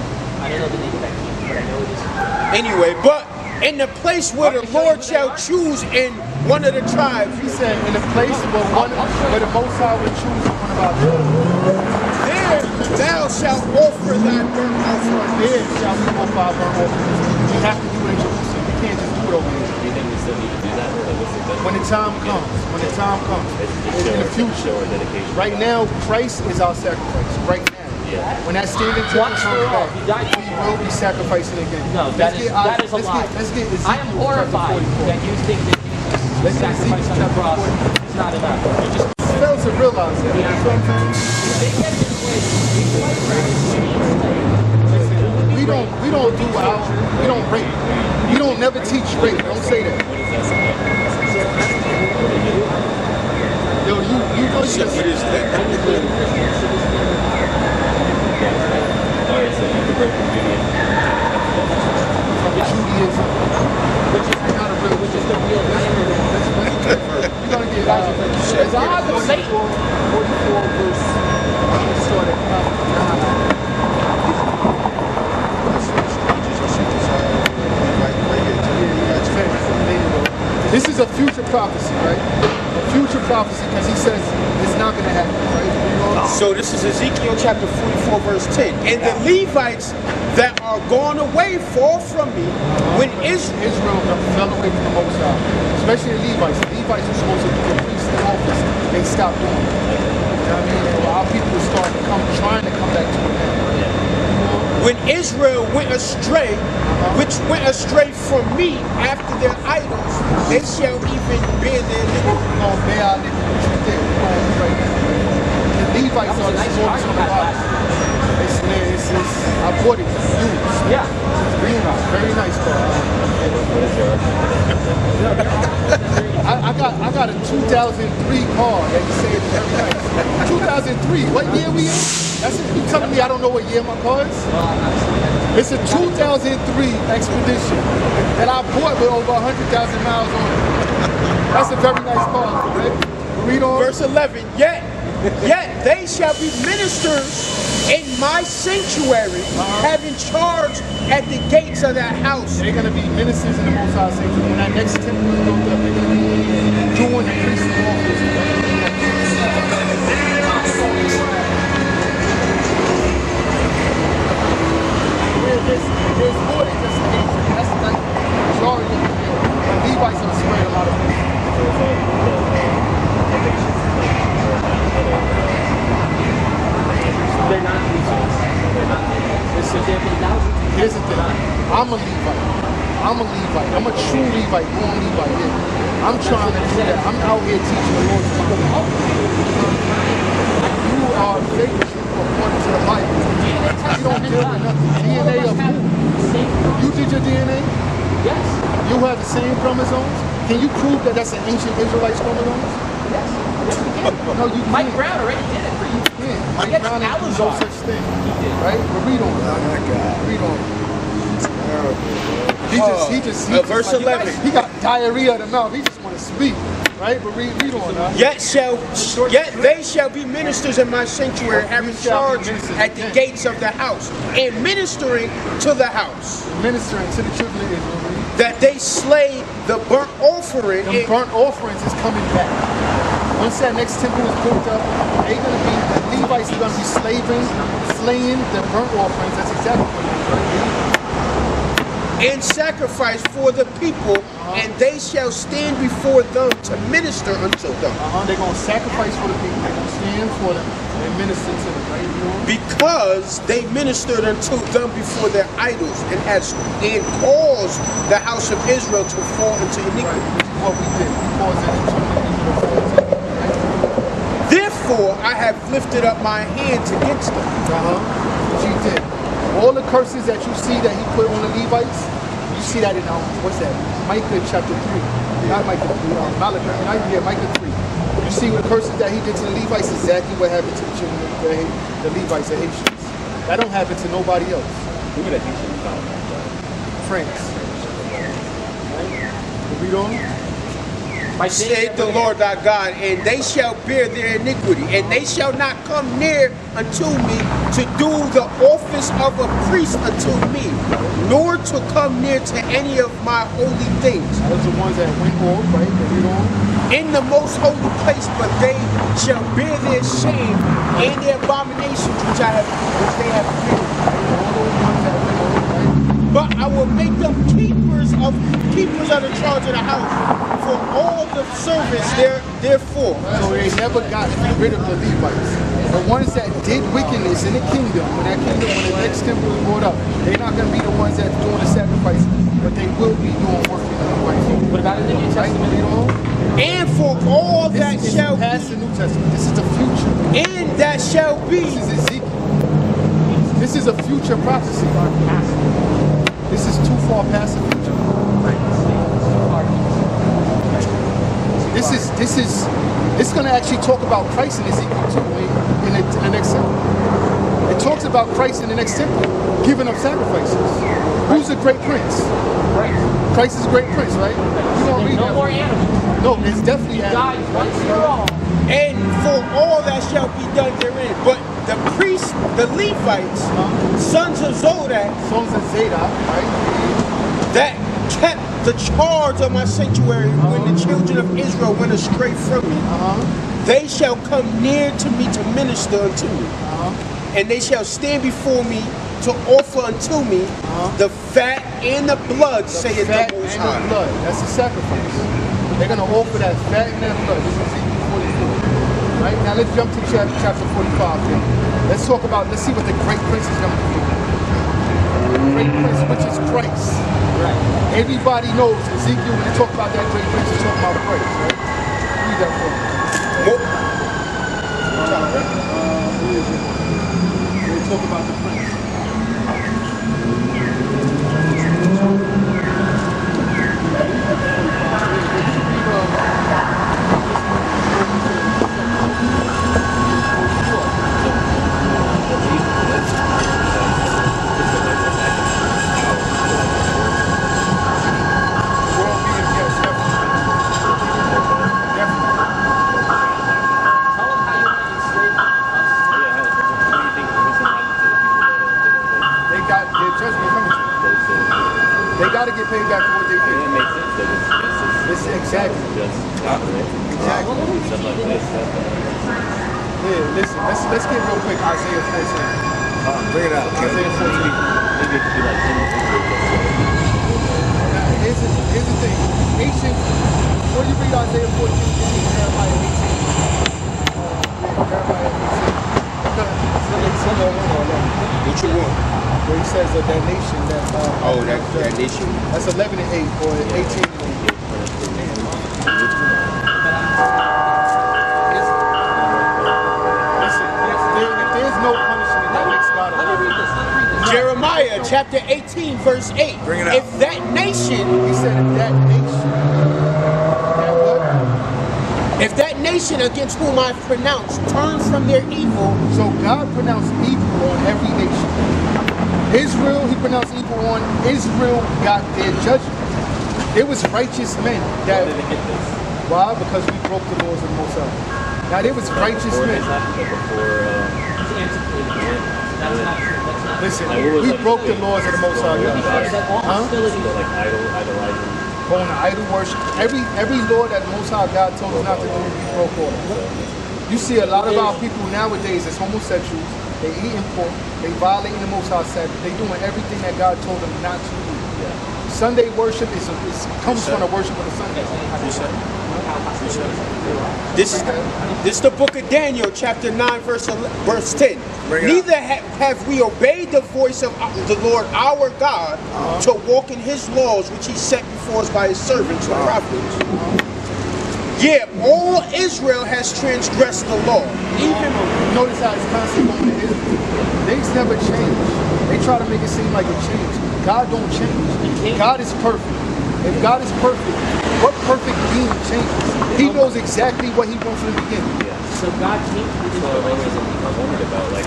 I don't know the name of that king, but I know it is. Anyway, but in the place where the Lord shall choose in one of the tribes, He said, in a place where the Most High would choose one of our children, there thou shalt offer thy burnt offering. there shall we offer our burnt offerings. We have to do it in Jerusalem. We can't just do it over here. Do you think we still need to do that? Like, what's the benefit? When the time comes, in the future. Show our dedication. Right now, Christ is our sacrifice. Right now. Yeah. When that standing temple Once comes for all, back, he died for we will be sacrificing again. No, that is a lie. Let's get Ezekiel I am horrified chapter 44. that you think that Jesus' sacrifice on the cross is not enough. You just Fail to realize that. You know what I'm saying? if they get this way, We don't do we don't rape. We don't never teach rape. Don't say that. Yo, you know Shit, what is that? Alright, so you convert from Judaism. Judaism. which is the real You're gonna get The God of Satan. 44 verse. Start at This is a future prophecy, right? A future prophecy because he says it's not going to happen, right? So this is Ezekiel chapter 44, verse 10. And the Levites that are gone away fall from me when Israel Israel fell away from the Most High, especially the Levites. The Levites are supposed to be the priests in office, they stopped doing it. You know what I mean? And our people started trying to come back to repentance. When Israel went astray, which went astray from me after their idols, they shall even bear their iniquity. We're going to bear our iniquity. What you did? We're going to do right now. The Levites are the smallest of the bodies. I bought it. Used. Yeah. Very nice car. I got a 2003 car that you say is very nice. 2003. What year we in? You telling me I don't know what year my car is? It's a 2003 Expedition that I bought with over 100,000 miles on it. That's a very nice car, right? Read on. Verse 11, yet they shall be ministers in my sanctuary, having charge at the gates of that house. They're going to be ministers in the Most High Sanctuary. When that next temple is built up, they're going to be doing the priestly office. There's more than just an entry. That's like the majority of the field. Levites are spread a lot of places. They're not Levites. Here's the thing. I'm a Levite. I'm a true Levite, born Levite. Yeah. I'm trying to do that. I'm out here teaching the Lord's people. You are faithful according to the Bible. You don't deal with nothing. DNA of who? You did your DNA? Yes. You have the same chromosomes? Can you prove that that's an ancient Israelite chromosomes? Yes. Yes, we can. No, you Mike can't. Brown already did it for you. Yeah, Mike Yes, Brown ain't do no Alazar. such thing. Right? But read on. Read on. He just verse 11. He got diarrhea of the mouth. He just want to speak. Right? But read on now. Yet they shall be ministers in my sanctuary, having charge at the gates of the house, and ministering to the house. Ministering to the children of Israel. That they slay the burnt offering. The burnt offerings is coming back. Once that next temple is built up, they're going to be, the Levites are going to be slaying the burnt offerings. That's exactly what they're going to do. And sacrifice for the people, and they shall stand before them to minister unto them. They're going to sacrifice for the people. They're going to stand for them and minister to them, right? Because they ministered unto them before their idols, and caused the house of Israel to fall into iniquity. Right, which is what we did. We caused the children of Israel to fall into iniquity. Therefore, I have lifted up my hands against them. What you did. All the curses that you see that he put on the Levites, you see that in, what's that? Micah chapter 3. Not Micah 3, Malachi, Micah 3. You see the curses that he did to the Levites, exactly what happened to the children of the Levites, the Haitians. That don't happen to nobody else. Who would I think should have France. Right? Read on. Saith the Lord thy God, and they shall bear their iniquity, and they shall not come near unto me to do the office of a priest unto me, nor to come near to any of my holy things. Those are the ones that went off, right? Read on. In the most holy place, but they shall bear their shame and their abominations which they have committed. But I will make them keepers of the charge of the house for all the service therefore. So they never got rid of the Levites. The ones that did wickedness in the kingdom, when the next temple is brought up, they're not going to be the ones that are doing the sacrifice, but they will be doing work in the Levites. What about in the New Testament? And for all that shall be. Past the New Testament. This is the future. And that shall be. This is Ezekiel. This is a future prophecy. This is too far past the future. It's going to actually talk about Christ in Ezekiel too in the next temple. It talks about Christ in the next temple giving up sacrifices. Who's the great prince? Christ is a great prince, right? You don't read No that. more animals. No, it's definitely Died animals. once for all. And for all that shall be done therein. But the priests, the Levites, sons of Zodok, Sons of Zadok, right? that kept the charge of my sanctuary when the children of Israel went astray from me, they shall come near to me to minister unto me. And they shall stand before me to offer unto me the fat and the blood, saith the Fat Most and High. the blood. That's the sacrifice. They're going to offer that fat and that blood. This is Ezekiel 44. Right? Now let's jump to chapter 45 here. Let's see what the great prince is going to do. The great prince, which is Christ. Right. Everybody knows Ezekiel, when they talk about that great prince, he's talking about Christ, right? Read that for me. When they talk about the prince. They got to get paid back for what they did. That makes sense. It's exactly. Just Exactly. stuff like this. Yeah, listen, let's get real quick Isaiah 14. Bring it out. Isaiah 14. Maybe it could be like 10 Now, here's the thing. Nation, before you read Isaiah 14, you read Jeremiah 18. What you want? Where he says that nation that that nation. that's 11 and 8 or 18 and 8. Listen, there's no punishment that makes God Let me read this. Jeremiah chapter 18, verse 8. Bring it out. If that nation, He said if that nation, that what? if that nation against whom I've pronounced turns from their evil, So God pronounced evil on every nation. Israel, he pronounced evil on Israel, got their judgment. It was righteous men that, Where did it get this? why? Because we broke the laws of the Most High. Now there was righteous Before men. this happened, but before It's antiquated. That's not true. That's not Listen, Like, what was we like- broke the laws of the Most High true. He God. says that all Huh? hostility. so like idolizing. Going to idol worship. Every law that the Most High God told us not to do, we broke all. You see a lot of our people nowadays as homosexuals. They eating pork. They violating the Most High Sabbath. They doing everything that God told them not to do. Sunday worship comes from the worship of the Sunday. this is the book of Daniel, chapter 9, verse 10. Bring it Neither have we obeyed the voice of the Lord our God to walk in his laws, which he set before us by his servants, the prophets. Yeah, all Israel has transgressed the law. Even notice how it's constantly going to Israel. Things never change. They try to make it seem like it changed. God don't change. God is perfect. If God is perfect, what perfect being changes? He knows exactly what he wants from the beginning. So God came to the So I Israelites. wondered about like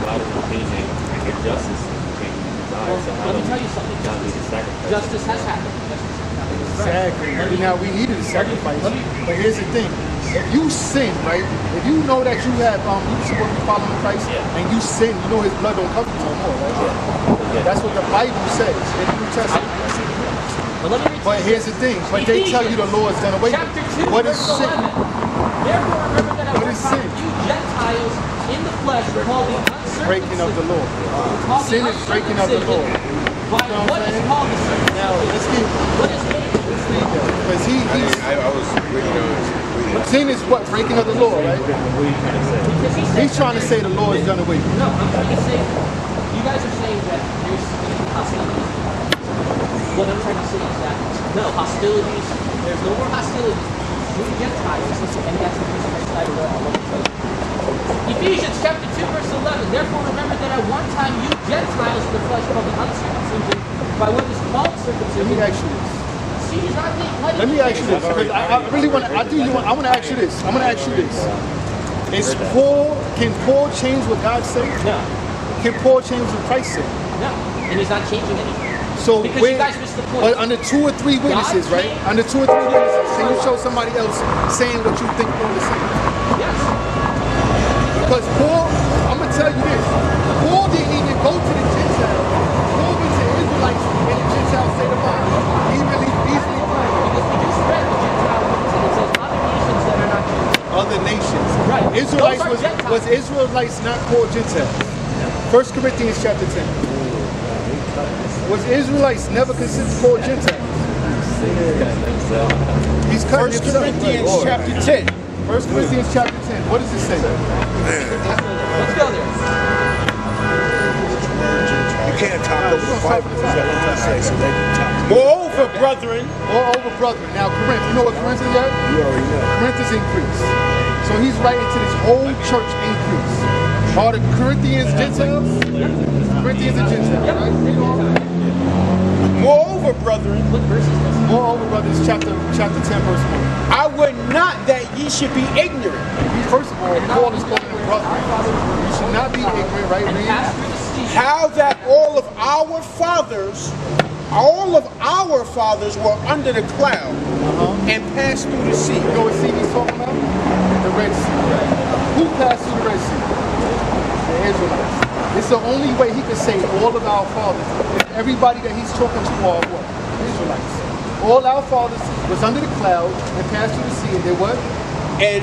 God is changing the justice between his eyes. So how Let me do tell you something. God need to sacrifice? Justice has happened. Justice has happened. Exactly. Now we needed a sacrifice. But here's the thing. If you sin, right? If you know that you have you supposed to be following Christ and you sin, you know his blood don't cover you no more, right? That's what the Bible says in the New Testament. But let me read But here's the thing. But they tell you the law is done away with. Chapter 2, What is verse sin? 11. Therefore, remember that at What one is time sin? you Gentiles in the flesh called the uncircumcision. Breaking of the law. called the Sin is breaking of the law. uncircumcision by You know what what I'm is saying? called the circumcision. Now let's get What is it? because I was waiting on sin is what breaking of the law, right? Because he said He's trying to say the law is done away with. No, I'm trying to say, you guys are saying that there's hostilities. What I'm trying to say is that, no, hostilities, there's no more hostilities between Gentiles, and that's the reason I cited all. Ephesians chapter 2, verse 11. Therefore, remember that at one time you Gentiles in the flesh called the uncircumcision by what is called Let circumcision. me ask you this. See, he's not letting Let me ask you this, because I really want to. I want to ask you this. I'm going to ask you this. Can Paul change what God said? No, Can Paul change what Christ said? no. And he's not changing anything. So Because you guys missed the point. But under 2 or 3 witnesses, right? changed. Under 2 or 3 witnesses, can you show somebody else saying what you think Paul is saying? Yes. Because Paul, I'm going to tell you this. Paul didn't even go to the Gentiles. Paul went to Israelites and the Gentiles say the Bible. He really easily find Because we just read the Gentile ones, and it says other nations that are not Jews. other nations. Right. Israelites Those are Gentiles. was Israelites not called Gentiles? 1 Corinthians chapter 10. Was Israelites never considered called Gentiles? He's cutting 1 Corinthians chapter 10. 1 Corinthians chapter 10. What does it say? Let's go there. You can't talk over the Bible. That's what I say. So they can talk. Moreover, brethren, Now, Corinth, you know what Corinth is at? You already know. Corinth is in Greece. So he's writing to this whole church in Greece. Are the Corinthians Gentiles? Corinthians are Gentiles, right? moreover, brethren, What verse is this? Moreover, brothers, chapter 10, verse 1. I would not that ye should be ignorant. First of all, Paul is calling them brothers. You should not be ignorant, right? And Read. pass through the sea. How that all of our fathers were under the cloud and passed through the sea. You know what sea he's talking about? The Red Sea. Who passed through the Red Sea? The Israelites. It's the only way he could say all of our fathers. If everybody that he's talking to are what? Israelites. All our fathers was under the cloud and passed through the sea and did what? And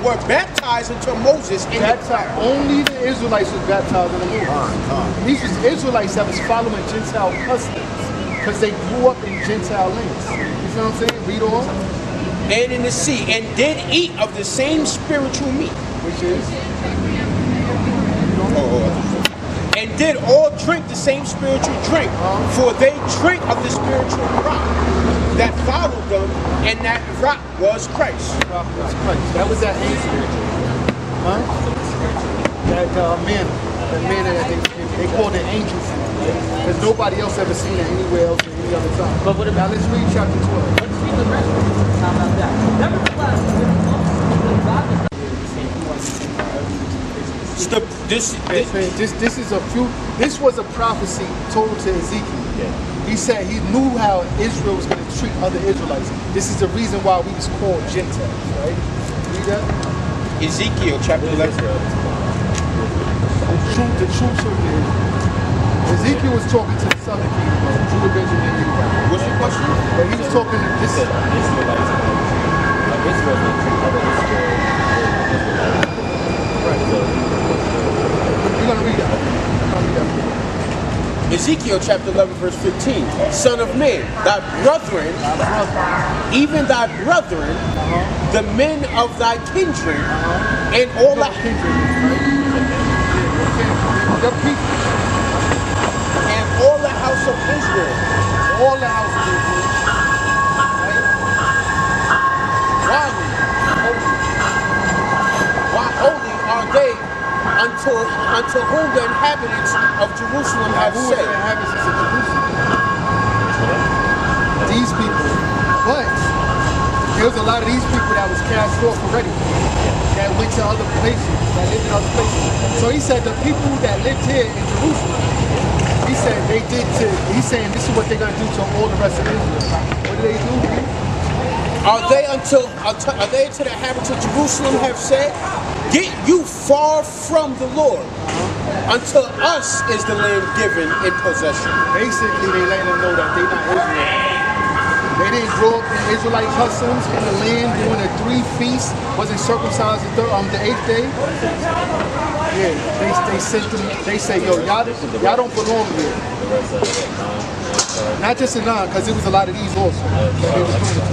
were baptized into Moses in the Baptized. cloud. Only the Israelites was baptized in the Moses. These was Israelites that was following Gentile customs because they grew up in Gentile lands. You know what I'm saying? Read on. And in the sea, and did eat of the same spiritual meat. Which is? And did all drink the same spiritual drink, for they drink of the spiritual rock that followed them, and that rock was Christ. That was that angel. Huh? That manna that they called it angel food. Because nobody else ever seen it anywhere else at any other time. But what about- Now let's read chapter 12. Let's read the rest. How about that? Nevertheless, God does not This was a prophecy told to Ezekiel. He said he knew how Israel was going to treat other Israelites. This is the reason why we was called Gentiles, right? Read that. Ezekiel chapter 11. The true children. Ezekiel was talking to the southern kingdom, Judah, Benjamin, and Levi. What's your question? But he was talking to this. You're going to read that. Ezekiel chapter 11 verse 15. Son of man, thy brethren, even thy brethren, the men of thy kindred, and all the house of Israel. All the house of Israel. Why holy are they unto whom the inhabitants of Jerusalem have Who are the said? inhabitants of Jerusalem? These people. But there was a lot of these people that was cast off already. That went to other places, that lived in other places. So he said the people that lived here in Jerusalem, he said he's saying this is what they're going to do to all the rest of Israel. What do they do? Are they unto the inhabitants of Jerusalem have said, get you far from the Lord. Unto us is the land given in possession. Basically, they letting them know that they're not Israel. They didn't grow up in Israelite customs in the land doing the 3 feasts, wasn't circumcised the 8th day. Yeah, they sent them. They say, yo, y'all don't belong here. Not just in Nan, because it was a lot of these also. That they was doing it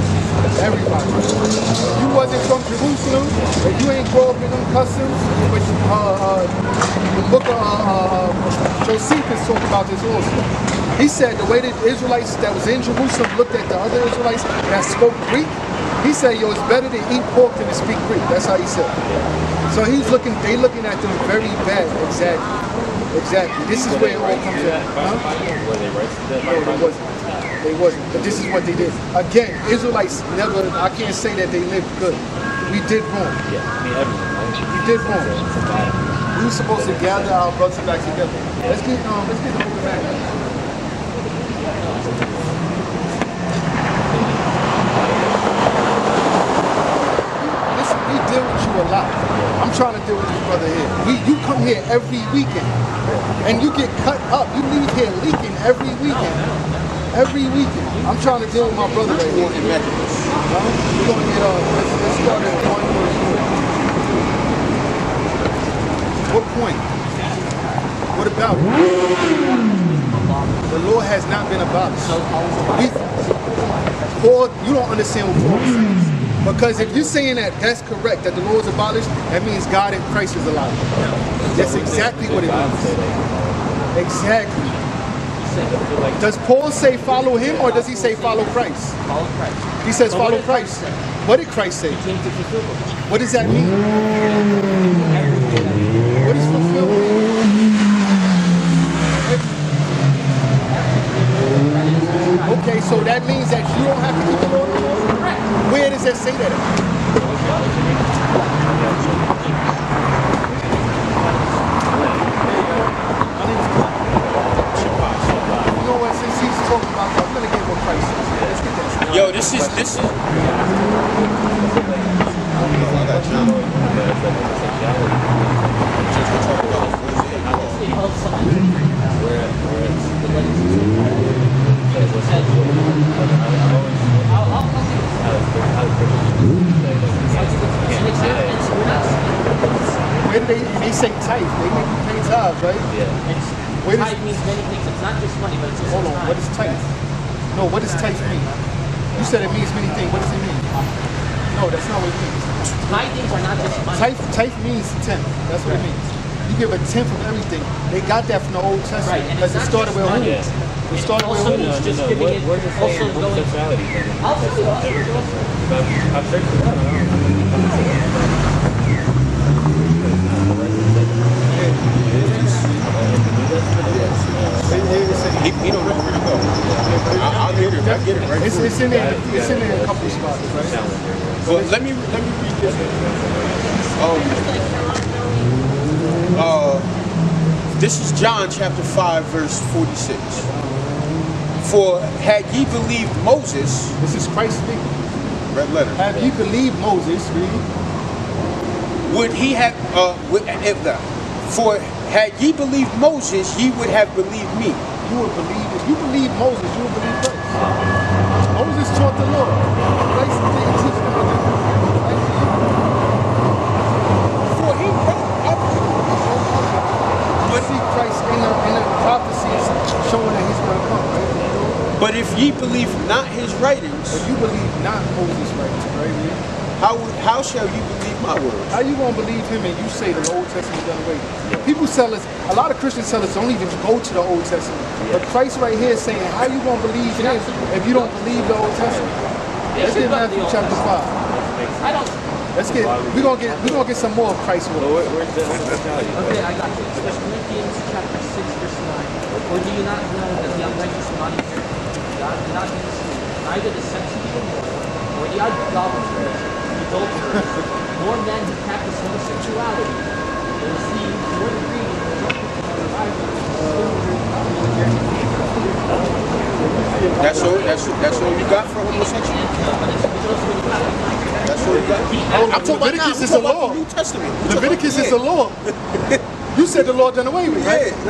to everybody. You wasn't from Jerusalem, and you ain't grow up in them customs. But the book of Josephus talked about this also. He said the way the Israelites that was in Jerusalem looked at the other Israelites that spoke Greek, he said, yo, it's better to eat pork than to speak Greek. That's how he said. So they looking at them very bad. Exactly. This is where it all comes in. Huh? No, they wasn't. But this is what they did. Again, Israelites never, I can't say that they lived good. We did wrong. We did wrong. We were supposed to gather our brothers back together. Let's get the book back. Listen, we deal with you a lot. I'm trying to deal with this brother here. You come here every weekend, and you get cut up. You leave here leaking every weekend. Every weekend. I'm trying to deal with my brother right here. We're gonna get let's start at 1 verse 4. What point? What about it? The law has not been abolished. Paul, you don't understand what Paul is saying. Because if you're saying that that's correct, that the law is abolished, that means God in Christ is alive. That's exactly what it means. Exactly. Does Paul say follow him, or does he say follow Christ? Follow Christ. He says But follow Christ. What did Christ say? He came to fulfill the law. What does that mean? What does fulfill mean? Okay, so that means that you don't have to keep the law no more? Correct. Where does that say that? You know what, since he's talking about that, I'm gonna get what Christ says. Let's get that. Yo, this is Where do they say tithe? They make you pay tithes, right? Where does, Tithe means many things. It's not just money, but it's also hold on, time. what does tithe? No, what does tithe mean? You said it means many things. What does it mean? No, that's not what it means. Tithings are not just money. Tithe means tenth. That's what it means. You give a tenth of everything. They got that from the Old Testament. Right, and Because it it's not started just with money. who? It started with Also who? means just giving it. Where's it Also saying going. homosexuality? I'll tell you. I've searched it out. he don't know where to go. I'll get it. I get it right. It's in there. It's in there in a couple of spots, right? Well, let me read this. This is John chapter 5, verse 46. For had ye believed Moses, This is Christ speaking. red letter, Have you believed Moses? Read. would he have for had ye believed Moses, ye would have believed me. You would believe. If you believe Moses, you would believe Christ. Moses taught the law. Christ didn't teach the law. For he You see Christ in the prophecies showing that he's going to come, right? but if ye believe not his writings, If you believe not Moses' writings, right? how shall you believe my words? How you gonna believe him and you say the Old Testament done away? People tell us, a lot of Christians tell us don't even go to the Old Testament. But Christ right here is saying, how you gonna believe him if you don't believe the Old Testament? Let's get Matthew chapter 5. I don't. We're gonna get some more of Christ's word. Where's the homosexuality? Okay, I got this. 1 Corinthians chapter 6, verse 9. Or do you not know that the unrighteous will not inherit the kingdom of God? Do not be deceived. Neither the sexually immoral, or the idolaters, the adulterers, nor men who practice homosexuality, or the thieves, nor the greedy, nor the drunkards, nor the That's all you got for homosexuality? That's all you got? I'm talking about now. Leviticus is the law. The New Testament. Leviticus is the law. You said the law done away with, right? Yeah.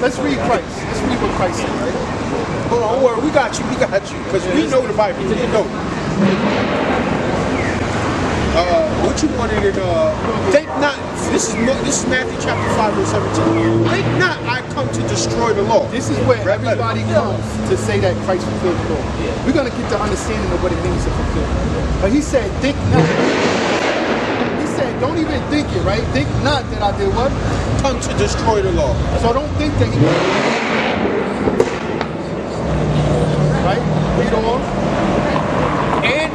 Let's read Christ. Let's read what Christ said, right? Hold on, don't worry, we got you, because we know the Bible. We know. What you wanted in think not. This is Matthew chapter 5 verse 17. Think not I come to destroy the law. This is where everybody comes to say that Christ fulfilled the law. We're gonna get the understanding of what it means to fulfill. But he said, think not. He said, don't even think it, right? Think not that I did what? Come to destroy the law. So don't think that he right? Read on. And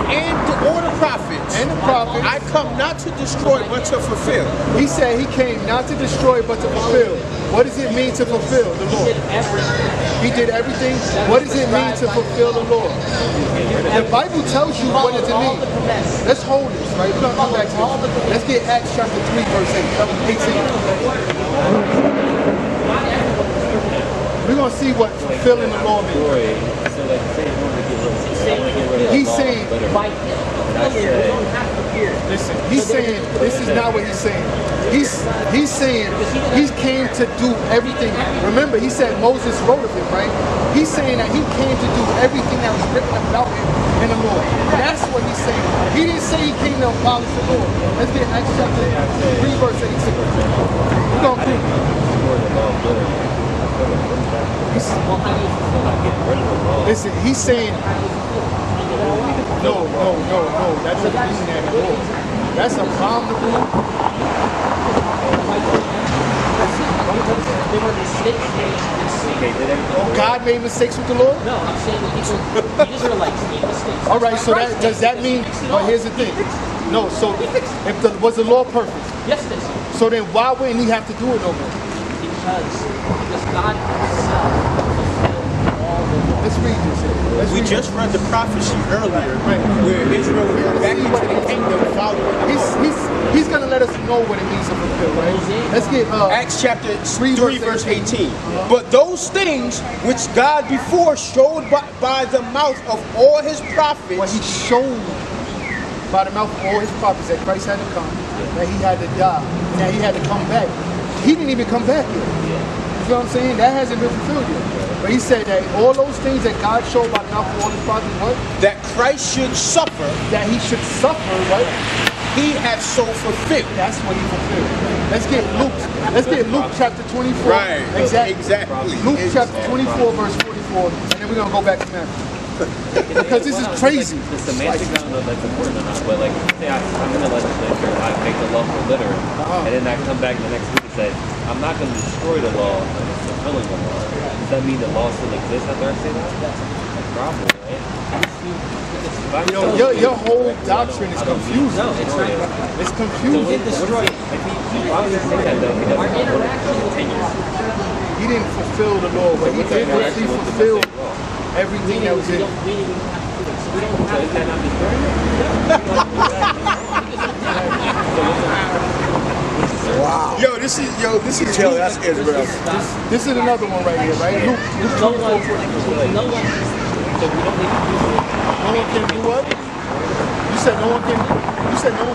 all the prophets. And the prophets. I come not to destroy but to fulfill. He said he came not to destroy but to fulfill. What does it mean to fulfill the law? He did everything. What does it mean to fulfill the law? The Bible tells you what does it mean. Let's hold this, right? We're gonna come back to this. Let's get Acts chapter 3, verse 18. We're gonna see what fulfilling the law means. He's saying, listen, he's saying, this is not what he's saying. He's saying he came to do everything. Remember, he said Moses wrote of him, right? He's saying that he came to do everything that was written about him in the law. That's what he's saying. He didn't say he came to abolish the law. Let's get Acts chapter 3, verse 18. We're gonna prove it. Listen, he's saying, No. That's a being at the Lord. That's abominable. There were mistakes made in sin. Oh, God made mistakes with the Lord? No, I'm saying the people, the Israelites made mistakes. All right, so does that mean, but here's the thing. No, so was the law perfect? Yes, it is. So then why wouldn't he have to do it no more? Because God himself fulfilled all the law. Let's read this here. We just read the prophecy earlier where Israel went back into the kingdom following. He's going to let us know what it means to fulfill, right? Let's get Acts chapter 3 verse 18. But those things which God before showed by the mouth of all his prophets. what he showed by the mouth of all his prophets that Christ had to come, that he had to die, that he had to come back. He didn't even come back yet. You feel what I'm saying? That hasn't been fulfilled yet. But he said that all those things that God showed by the mouth of all his prophets, what? That Christ should suffer. That he should suffer, right? He has so fulfilled. That's what he fulfilled. Let's get Luke chapter 24. Right. Exactly. Luke chapter 24 verse 44, and then we're going to go back to Matthew. Because this is crazy. The semantics, I don't know if that's important or not, but like, say I'm in the legislature, I make the law for literal, and then I come back the next week and say, I'm not going to destroy the law, I'm just fulfilling the law. Does that mean the law still exists after I say that? Probably, right? Your whole doctrine is confusing. No, it's not. It's confusing. Why would you say that though? Because Our interaction continues. He didn't fulfill the law, but he did was he fulfilled everything that was in it. Wow. Yo, this is that's Israel. This is another one right here, right? Luke No one can do what? You said no one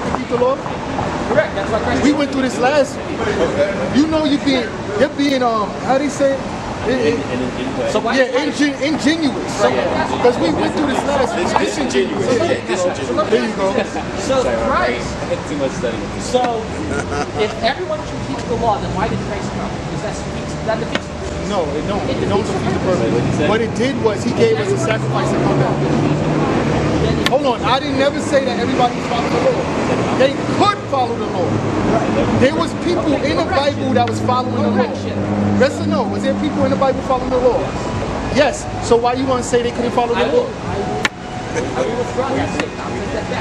can keep the law? correct. That's what Christ We went through this last week. You know you're being how do you say it? So why Ingenuous, right? Because we went through this last week. Disingenuous. There you go. So Christ. I had too much study. So if everyone should keep the law, then why did Christ come? Because that defeats. No, it don't. It don't defeat the purpose. What it did was he gave us a sacrifice to come back. Hold on, I didn't never say that everybody followed the law. They could follow the law. There was people in the Bible that was following the law. Yes or no? Was there people in the Bible following the law? Yes. So why you want to say they couldn't follow the law?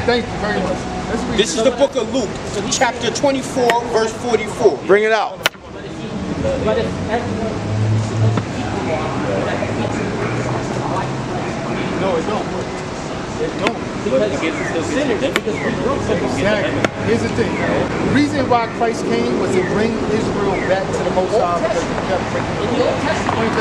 Thank you very much. Let's read This is the book of Luke, chapter 24, verse 44. Bring it out. But if everyone is supposed to keep the law, that defeats it. No, it don't. It don't. Because sinners, because we're broke. Exactly. Here's the thing. The reason why Christ came was to bring Israel back to the Most High because they kept breaking In the the law. Old Testament,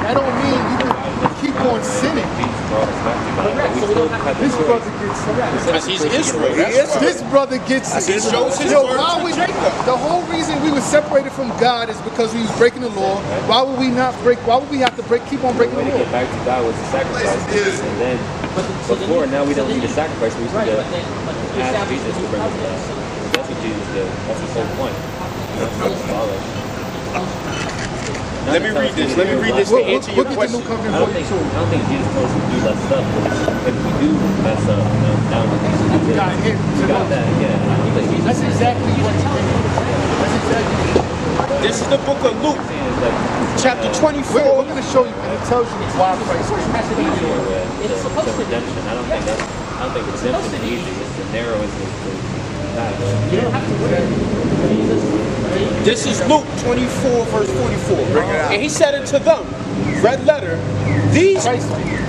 That don't mean you can keep on sinning. correct. So we don't have to This brother gets Because he's Israel. That's This brother gets It shows his Yo, word why to would Jacob. the whole reason we were separated from God is because we was breaking the law. Why would we not break? Why would we have to keep on breaking the To law? get back to God was the sacrifice, and then before now we don't need a sacrifice. We used Right, to but ask Jesus to bring us back. That's what Jesus did. That's his whole point. Let me read this. Let me read this to answer your Look at the new question. covenant I don't think 42. Jesus told us to do less stuff. But if we do mess up, now we got hit. got that. Yeah, That's exactly what he did. That's exactly what he did. This is the book of Luke, chapter 24. We're going to show you, and it tells you why Christ came. It's supposed to be. redemption. I don't think redemption is easy. It's the narrow is the You don't have to worry. Jesus. This is Luke 24, verse 44. And he said unto them, red letter, these Christ speaking.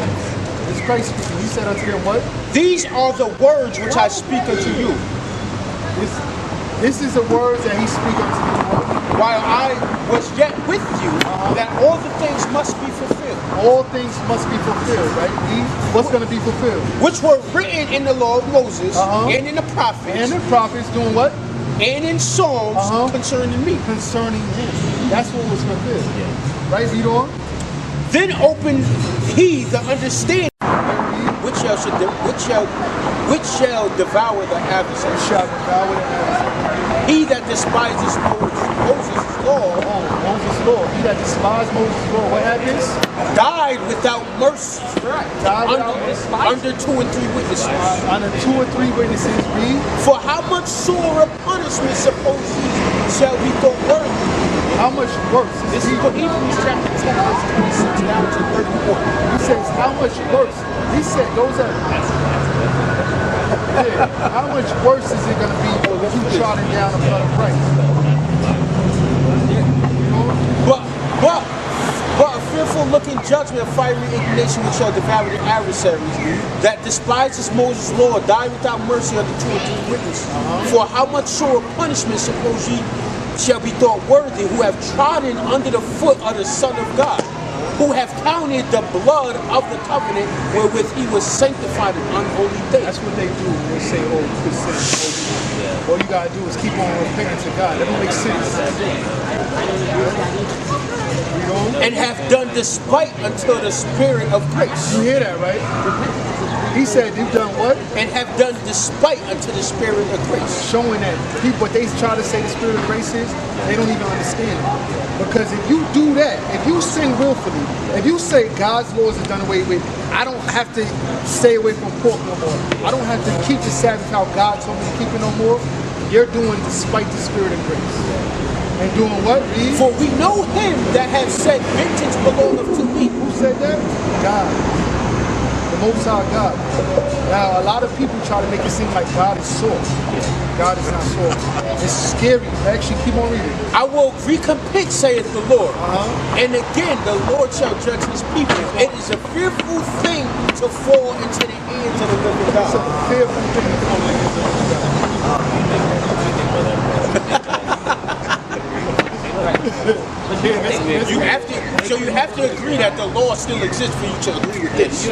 It's Christ speaking. He said unto them, what? these are the words which I speak unto you, This is the words that he speaks unto you. while I was yet with you, that all the things must be fulfilled, All things must be fulfilled, right? What's going to be fulfilled? which were written in the law of Moses, and in the prophets, And the prophets doing what? and in Psalms concerning me. Concerning him. That's what was fulfilled. Right? Read on. Then opened he the understanding, which shall devour the adversary. Shall devour the adversary. He that despises Moses' law, Moses' law. He that despised Moses' law. What happens? died without mercy. Died without Under 2 or 3 witnesses. under 2 or 3 witnesses, read. For how much sorer punishment suppose ye shall be thought worthy? How much worse? This is for Hebrews chapter 10, verse 26 down to 34. He says, how much worse? He said, those are. Yeah, how much worse is it going to be for you trotting down the blood of Christ? But a fearful looking judgment of fiery indignation which shall devour the adversaries, that despises Moses' law, die without mercy under 2 or 3 witnesses. For how much sorer punishment suppose ye shall be thought worthy, who have trodden under the foot of the Son of God, who have counted the blood of the covenant wherewith he was sanctified in unholy days. That's what they do when they say, oh, you could sin. All you got to do is keep on repenting to God. That don't make sense. And have done despite unto the Spirit of grace. You hear that, right? He said, you've done what? And have done despite unto the Spirit of grace. Showing that people, what they try to say the Spirit of grace is, they don't even understand it. Because if you do that, if you sin willfully, if you say God's laws are done away with, I don't have to stay away from pork no more. I don't have to keep the Sabbath how God told me to keep it no more. You're doing despite the Spirit of grace. And doing what? Read. For we know him that has said, vengeance belongeth to me. Who said that? God. The Most High God. Now, a lot of people try to make it seem like God is soft. God is not soft. It's scary. Actually, keep on reading. I will recompense, saith the Lord. And again, the Lord shall judge his people. It is a fearful thing to fall into the hands of the living It's a God. fearful thing to fall into the hands of God. You have to agree that the law still exists for you to agree with this.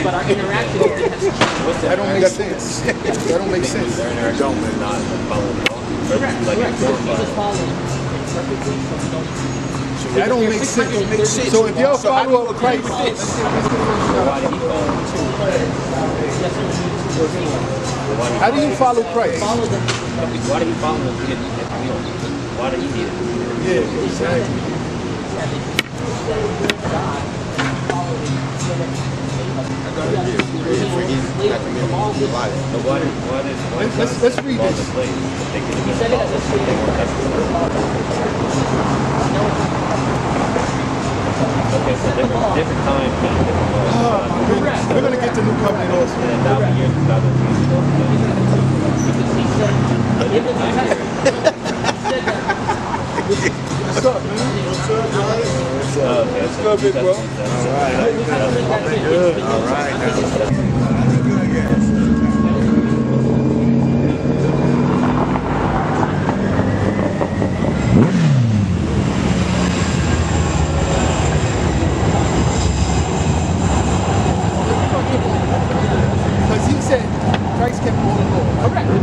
But our interaction with it has That don't make sense. That don't make sense. They're not following the law. correct. Like Jesus following perfectly, so we don't. That don't make sense. So if you're a follower of Christ, why did he follow? how do you follow Christ? Follow them. Why did he follow him if we don't? Why did he need it? Yeah, exactly. Let's read this. He said it as a Okay, so different time, different laws. We're gonna get the new covenant also. And 1,000 years, 1,000 years ago. he said in the New Testament. He said that. What's up, man? Okay, Let's go, big bro. Because he said Christ kept all the law. Correct. We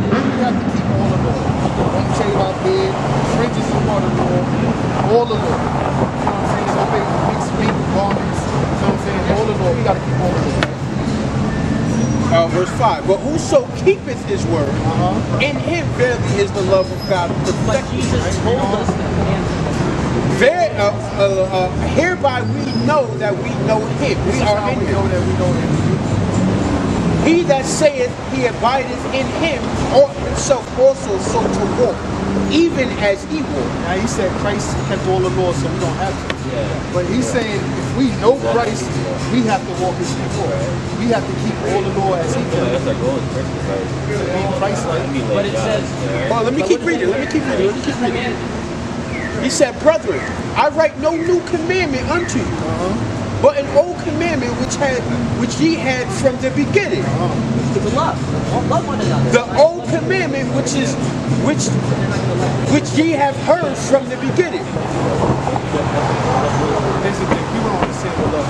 have to keep all the law. Don't shave our beard, fringes is part of the law, all the law. You know what I'm saying? So mixed meat, garments, you know what I'm saying? All the law. We got to keep all the law. Verse 5. But whoso keepeth his word, in him verily is the love of God But perfected. Jesus told us the answer. Hereby we know that we know him. We are How in we him. know that we know him. He that saith he abideth in him ought himself also so to walk, even as he walked. Now he said Christ kept all the law, so we don't have to. But he's saying if we know Christ, we have to walk as he walked. We have to keep all the law as he kept. That's our goal, is Christ. Christ-like. But it says. Oh, let me keep reading. He said, brethren, I write no new commandment unto you, but an old commandment which ye had from the beginning. To love. Love one another. The old commandment which ye have heard from the beginning. Here's the thing, we don't understand the love.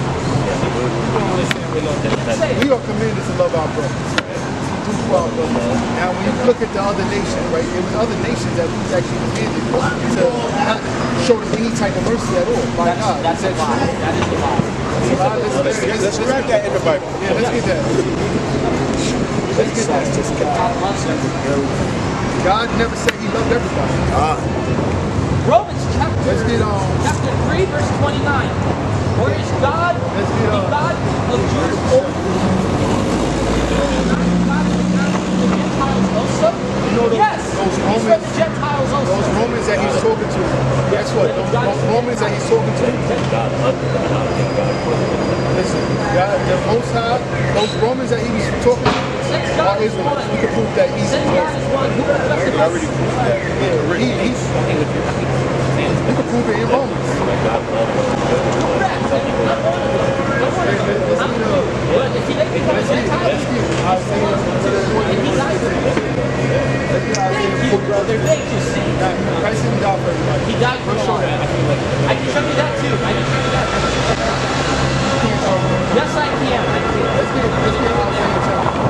We are commanded to love our brothers. To do our brothers. Now when you look at the other nations, right, it was other nations that we actually commanded to not show them any type of mercy at all by God. That's a lie. That is a lie. Let's grab that in the Bible. Yeah, let's get that. Let's get that. God loves them. God never said he loved everybody. Romans Let's get chapter 3 verse 29. Or is God the God of Jews the Gentiles also? Yes. Those He's Romans, for the Gentiles also. those Romans that he's talking to. Guess what? Those Romans that he's talking to. Listen, the Most High, those Romans that he was talking to are Israelites. We can prove that he's Since God is one, who will justify? we can prove it in Romans. But if he doesn't become a Gentile, and he dies for you. Thank you, brother. Thank you, see. Christ didn't die for everybody. He died for all. I can show you that too. I can show you that. Yes, I can. I can. Let's get Isaiah chapter.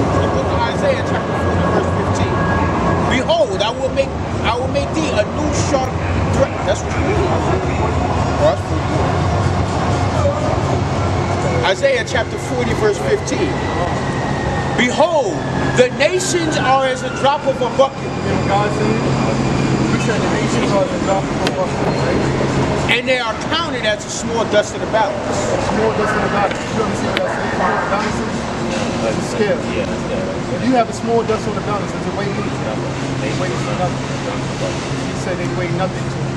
The book of Isaiah chapter 40 verse 15. Behold, I will make thee a new sharp thread. That's what you mean. Isaiah chapter 40 verse 15. Behold, the nations are as a drop of a bucket. God said, he said the nations are the drop of a bucket, right? And they are counted as a small dust in the balance. Small dust in the balance. You understand what I say? Balances? It's a scale. If you have a small dust on the balance, does it weigh anything? They weigh nothing. He said they weigh nothing to him.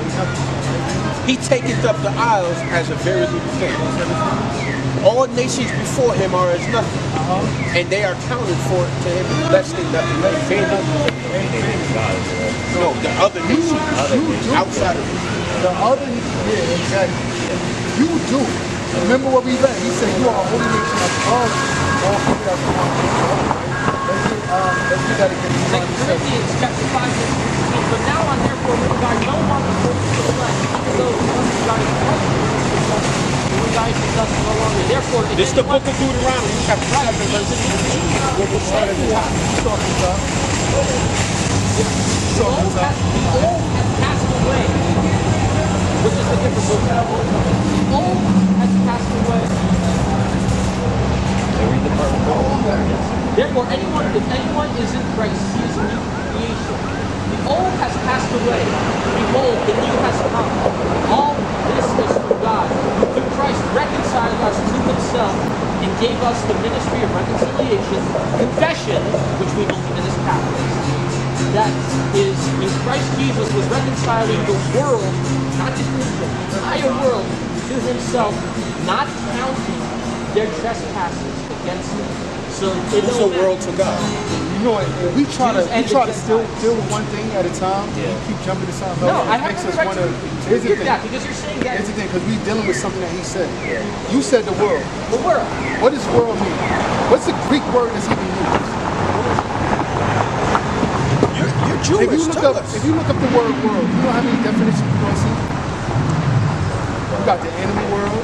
He taketh up the isles as a very little thing. All nations before him are as nothing, and they are counted for to him less than nothing. No, the other nations outside of him. The other, yeah, exactly. You do. Remember what we read? He said you are a holy nation above all people that belong to you. Let's get that again. 2 Corinthians chapter 5 verse 16. From now on, therefore, we regard no longer according to the flesh, even though we once regarded the flesh, we regard us no longer. Therefore, This is the book of Deuteronomy, chapter 7, verse 16. We'll start at the top. Talking about. The old has passed away. Which is the difference of the old has passed away. Therefore, if anyone is in Christ, he is a new creation. The old has passed away. Behold, the new has come. All this is from God, who through Christ reconciled us to himself and gave us the ministry of reconciliation, confession, which we believe in this passage. That is, in Christ Jesus was reconciling the world, not just Israel, the entire world, to himself, not counting their trespasses against them. So It's a world to God. You know, we try to still deal with one thing at a time. We keep jumping to something else. No, I It have makes no us right want to. to Here's the hear thing. that because you're saying that Here's the thing, because we're dealing with something that he said. You said the world. the world. What does world mean? What's the Greek word that's even used? You're Jewish. If you look up the word world, you know how many definitions you're going to see? You got the animal world.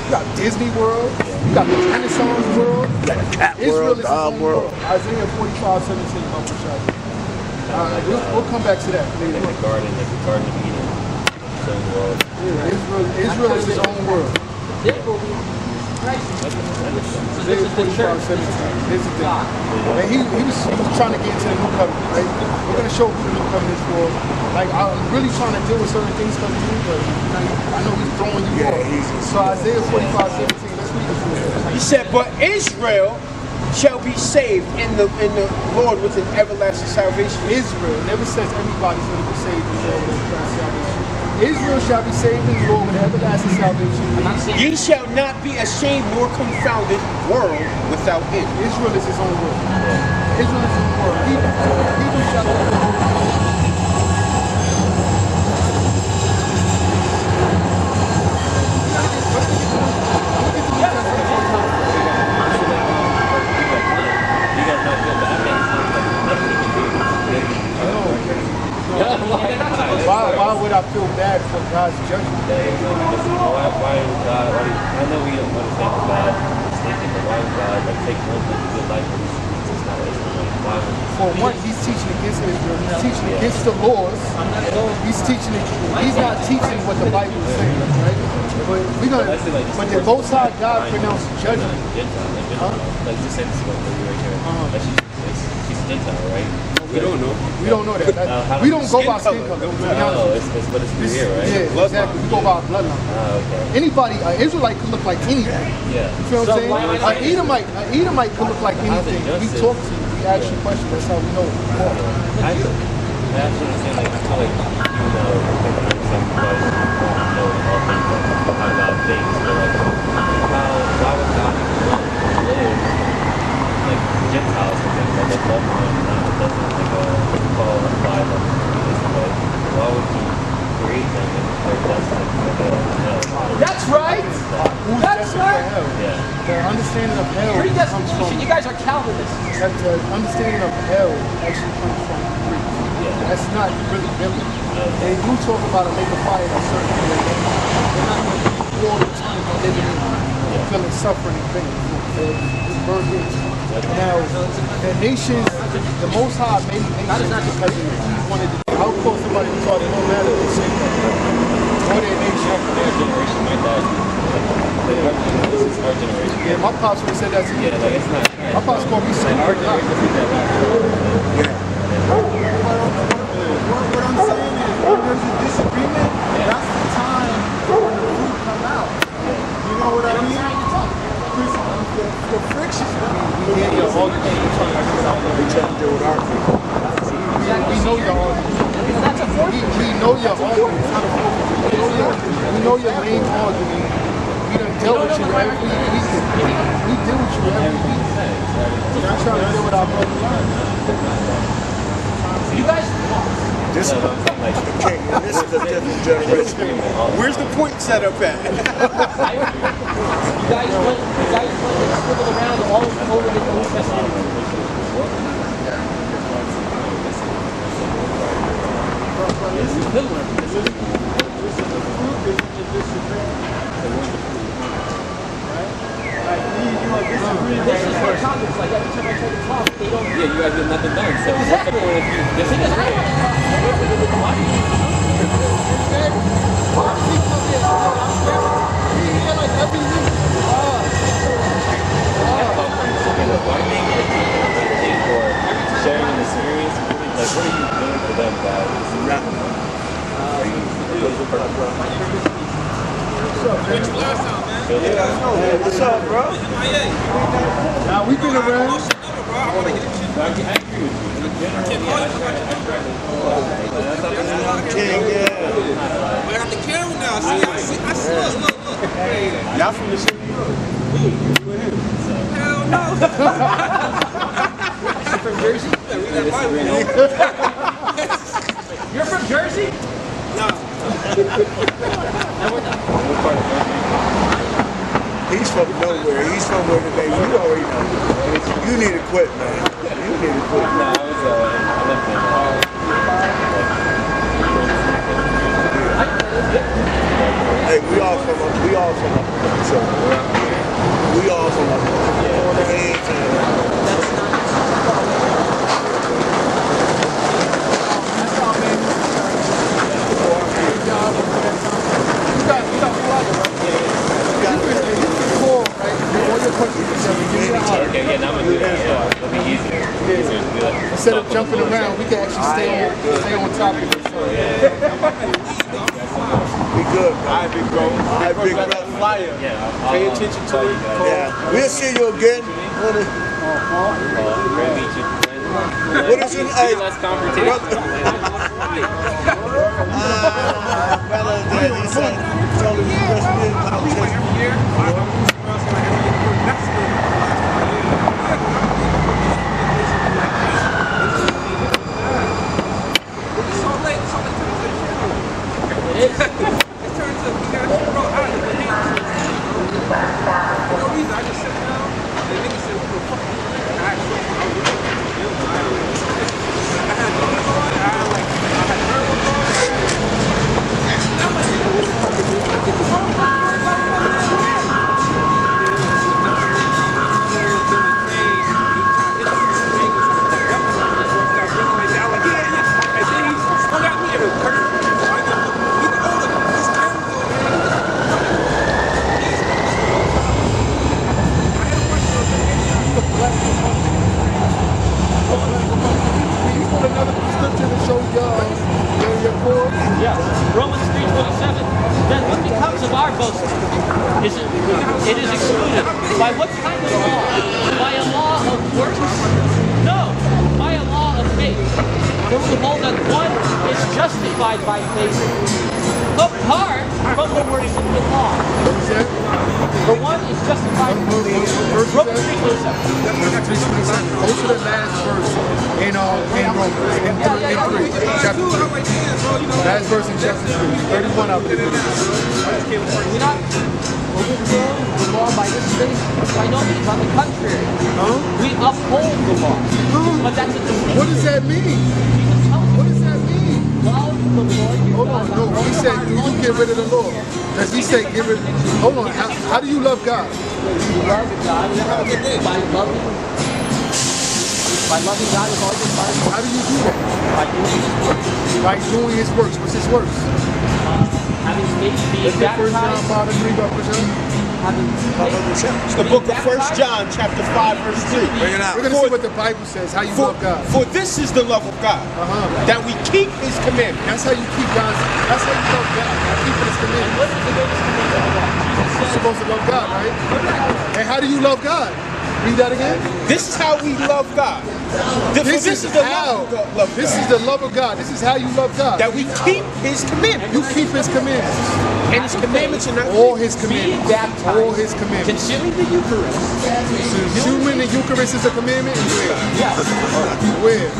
You got Disney World. You got the Renaissance world. You got a cat Israel world, is its dog own world. Isaiah 45:17. We'll come back to that later. Like the Garden of Eden. So, Israel is its own world. Therefore, we Christ. So this Isaiah is the church. 45:17. Here's the thing. And he was trying to get into the new covenant, right? We're going to show who the new covenant is for. Like, I'm really trying to deal with certain things because of you, but I know he's throwing you off. So Isaiah 45:17, let's read it for you. He said, but Israel shall be saved in the Lord with an everlasting salvation. Israel never says everybody's going to be saved in the Lord with everlasting salvation. Israel shall be saved in the Lord with everlasting salvation. Ye shall not be ashamed nor confounded, world without end. Israel is his own world. Israel is his own world. People shall Why would I feel bad for God's judgment? Why is God? I know we don't understand the God is thinking, but why would God take one thing to good life and it's not Israel? Why would For one, he's teaching against Israel. He's teaching against the laws. He's teaching. He's not teaching what the Bible is saying, right? But we're gonna. But the Most High God pronounced judgment. Gentile, like just say this about right here. She's Gentile, right? We don't know. We don't know that. We don't go by skin color. To be honest. Oh, it's but it's through here, right? Yeah, exactly. We go by bloodline. Okay. Anybody, an Israelite could look like anything. Yeah. You feel what I'm saying? An Edomite could look like anything. We talk to you, we ask you questions. That's how we know. I actually understand, like, I feel like, even though some guys don't know all things of how God thinks, but like, why would God even live like Gentiles, for example, that love one another, doesn't like call apply them this way? Why would He create them if they're destined for hell? That's right. That's right. Yeah. The understanding of hell comes from. You guys are Calvinists. The understanding of hell actually comes from Greek. That's not really biblical. They do talk about a lake of fire in a certain way. They're not going to be all the time living in feeling suffering and pain. It's burden. Now, the nations, the Most High made nations because He wanted to. I would call somebody who taught it no matter what they say. Or their nation. Their generation, my dad. This is our generation. Yeah, my pops would have said that to me. Yeah, like it's not. My pops called me son. What I'm saying is, when there's a disagreement, that's the time when the fruit come out. You know what I mean? The friction. We hear your argument. We trying to deal with our people. We know your argument. We know your argument. We know your main argument. We done dealt with you every week. We deal with you every week. We're not trying to deal with our brothers. You guys. This is a different generation. Where's the point set up at? You guys went and scribbled around all over the Old Testament. This is what Congress, like every time I try to talk, they don't. Yeah, you guys get nothing done. So Exactly. what's the point of you The thing is, I want to talk. Why make it or sharing an experience? Like, what are you doing for them, guys? What's up, bro? Now we've been around. I agree with you. We're on the camera now. See, look. Y'all from the city? Hell no. From Jersey? You're from Jersey? No. He's from nowhere. He's from where the baby. You already know. You need to quit, man. You need to quit. No, I left Hey, we all from up. So we all from up. Okay, yeah, now I'm gonna do that. Yeah, it'll be easier. Easier to do that. Instead of jumping around, we can actually stay on topic. Be good, bro. All right, big bro. All right, big brother. Flyer. Yeah, Pay attention to it. Yeah, we'll see you again. Great meet you. What is your name? Less confrontation. Brother, he said, told him you just did conversation. It is excluded. By what kind of law? By a law of works? No. By a law of faith. For we hold that one is justified by faith apart from the works of the law. For one is justified by faith. Romans 3:27. Go to the last verse in Romans, in 3, chapter 3. Last verse in chapter 3, 31 I believe it is. We're not overthrowing the law by this faith. By no means, on the contrary. We uphold the law. But that's a distinction. What does that mean? What does that mean? Love the Lord your Hold on, God. no. He said, do you get rid of the law? Does he say, get rid of Hold on, how do you love God? You love God by loving God with all your heart. How do you do that? By doing His works. By doing his works. What's his works? Having faith, being Let's get 1 John baptized. 5 and 3, Dr. John. Having faith. It's the book of 1 John, chapter 5, verse 3. Bring it out. We're going to see what the Bible says, how you love God. For this is the love of God, that we keep His commandments. That's how you keep God's, that's how you love God, by keeping his commandments. What is the greatest commandment of all? Jesus You're said, supposed to love God, right? And how do you love God? Read that again. This is how we love God. This is the how. love of God. This is the love of God. This is how you love God. That we keep His commandments. You keep his commandments. And His commandments are not All his being commandments. baptized, All his commandments. consuming the Eucharist. Consuming the Eucharist is a commandment. And Yes. where? It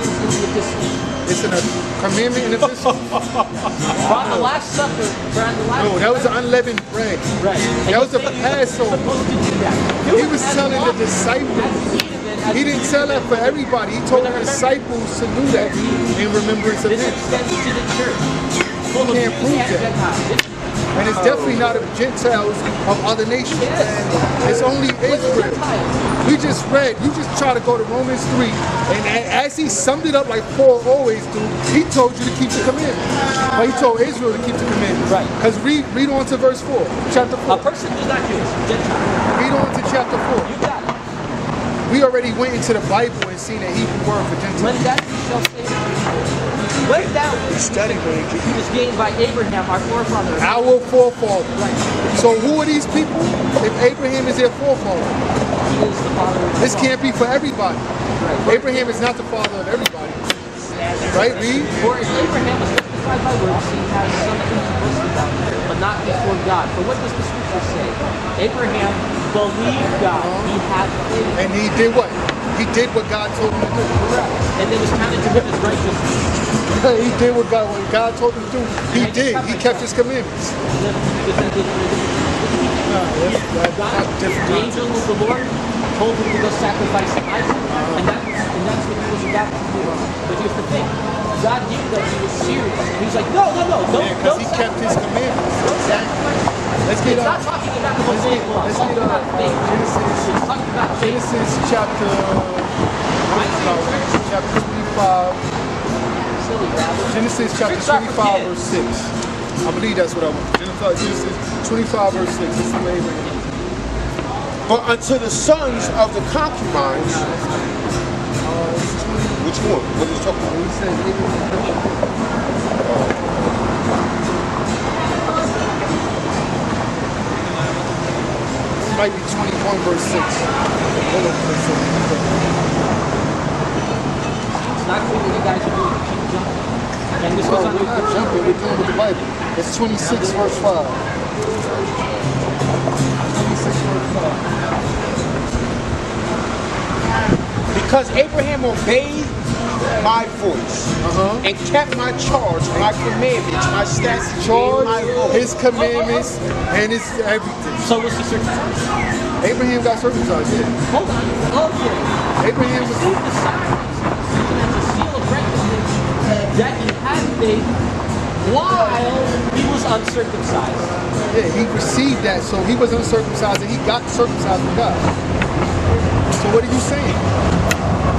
is in the epistle. It's in a commandment in the epistle. On the Last Supper, on the last No, that was unleavened bread. Right. That was the Passover. Supposed to do that. He was telling the disciples. He didn't tell that for everybody. He told the disciples to do that in remembrance of This him. extends to the church. Full of can't Jews prove and that. Gentiles. And it's definitely not of Gentiles of other nations. It's only Israel. We just read, you just try to go to Romans 3, and as he summed it up like Paul always do, he told you to keep the commandments. But he told Israel to keep the commandments. Right. Because read on to verse 4, chapter 4. A person who's not Jewish, Gentile. Read on to chapter 4. You got it. We already went into the Bible and seen the Hebrew word for Gentile. When that you shall say, when that was gained by Abraham, our forefather. Our forefather. So who are these people? If Abraham is their forefather, He is the father of this can't be for everybody. Right. Abraham is not the father of everybody. Right, read? For if Abraham was justified by works, he has something to boast about, but not before God. For what does the scripture say? Abraham believed God. He had faith. And he did what? He did what God told him to do. And it was counted to him as righteousness. He did what God told him to do. He did. He kept his commandments. The angel of the Lord told him to go sacrifice Isaac, and that's what he was about to do. But here's the thing: God knew that he was serious, and he's like, no, Because he kept his commandments. Let's get It's not talking about the Mosaic law. It's talking about faith. It's talking about faith. Genesis chapter 25. Silly rabbit. Genesis chapter Tricks are for 25 kids. verse 6. I believe that's what I want. Genesis 25 verse 6. This is the way Abraham. But unto the sons of the concubines, which one? What is talking about? He said might be 21 verse 6. Hold on. It's not cool what you guys are doing. Keep jumping. And this goes on We're not jumping, we're doing with the Bible. It's 26 verse 5. 26 verse 5. Because Abraham obeyed my voice and kept my charge, my commandments, my statutes, Charge, my law. his commandments, and his everything. So was he circumcised? Abraham got circumcised, yeah. Hold on. Okay. Abraham was. Received the sacraments as a seal of recognition that he had faith while he was uncircumcised. Yeah, he received that, so he was uncircumcised and he got circumcised with God. So what are you saying?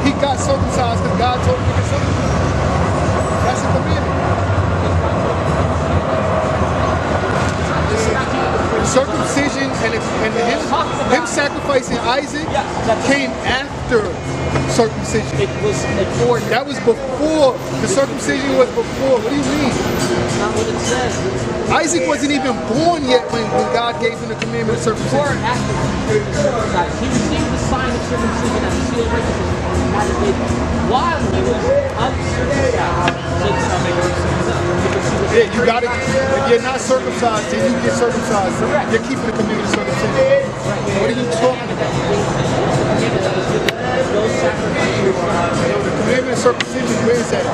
He got circumcised because God told him to get circumcised. That's a commandment. Circumcision and him sacrificing Isaac came after circumcision. It was an ordinance. That was before. The circumcision was before. What do you mean? That's not what it says. Isaac wasn't even born yet when God gave him the commandment of Before circumcision. or after he was circumcised, he received the sign of circumcision as a seal of righteousness on the United States while he was uncircumcised. Yeah, you got it. If you're not circumcised, then you get circumcised. Correct. You're keeping the commandment of circumcision. What are you talking about? Those sacrifices The commandment of circumcision, where is that?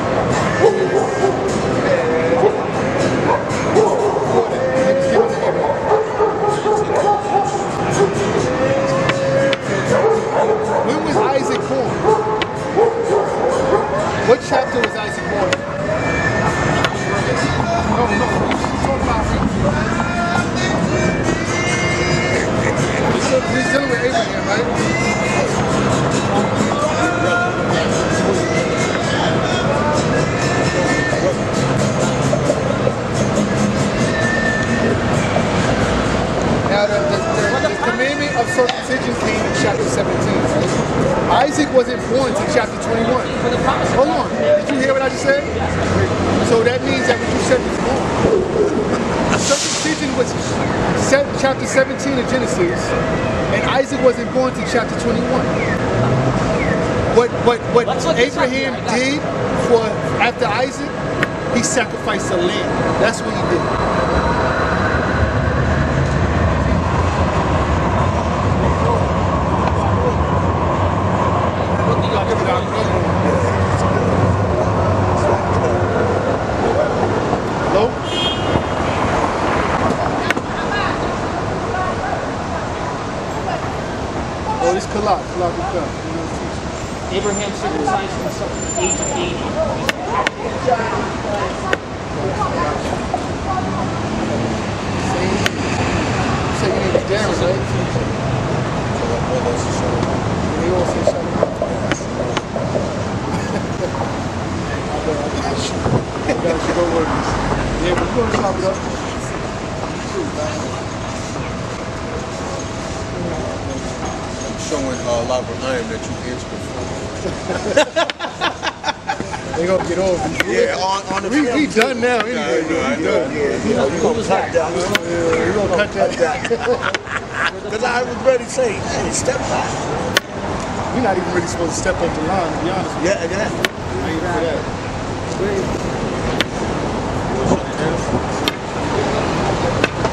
When was Isaac born? What chapter was Isaac born? No. He's dealing with Abraham, right? Now, the commandment of circumcision came in chapter 17. Right? Isaac wasn't born until chapter 21. Hold on. Did you hear what I just said? So that means that what you said was wrong. Circumcision was chapter 17 of Genesis, and Isaac wasn't born until chapter 21. What Abraham did for after Isaac, he sacrificed a lamb. That's what he did. Hello? Oh, this Kalak is done. Abraham circumcised himself at the age of 80. Say your name is Darren, right? They all say something. I got you, don't worry. Yeah, we're going to chop it up. Showing a lot of iron that you answered before. They gonna get over. Yeah, on the film. We done now anyway. I know. You gonna cut that? We gonna cut that. Because I was ready to say, hey, step back. We're not even really supposed to step up the line, to be honest with you. Yeah, yeah. I ain't for that.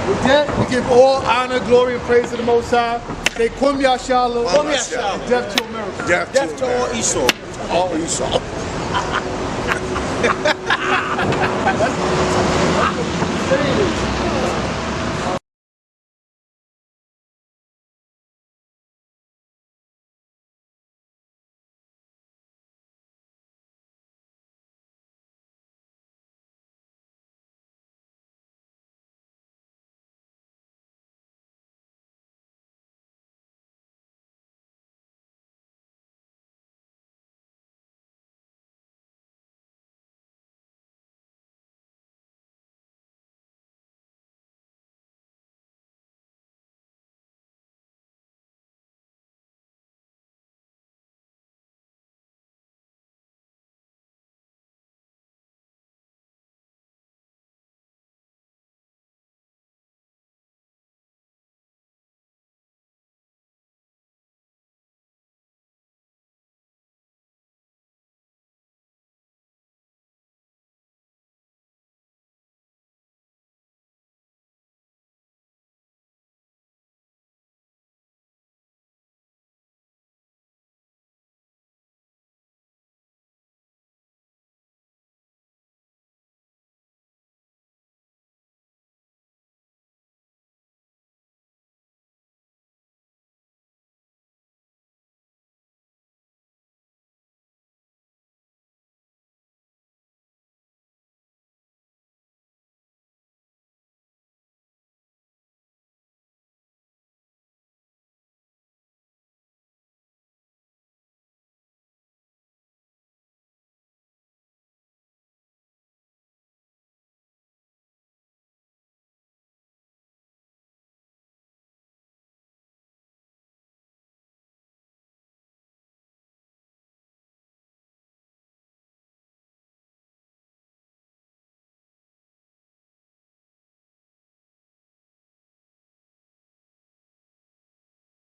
With that, we give all honor, glory, and praise to the Most High. Say, Kum Yashala, and death to America. Death to all Esau. All Esau.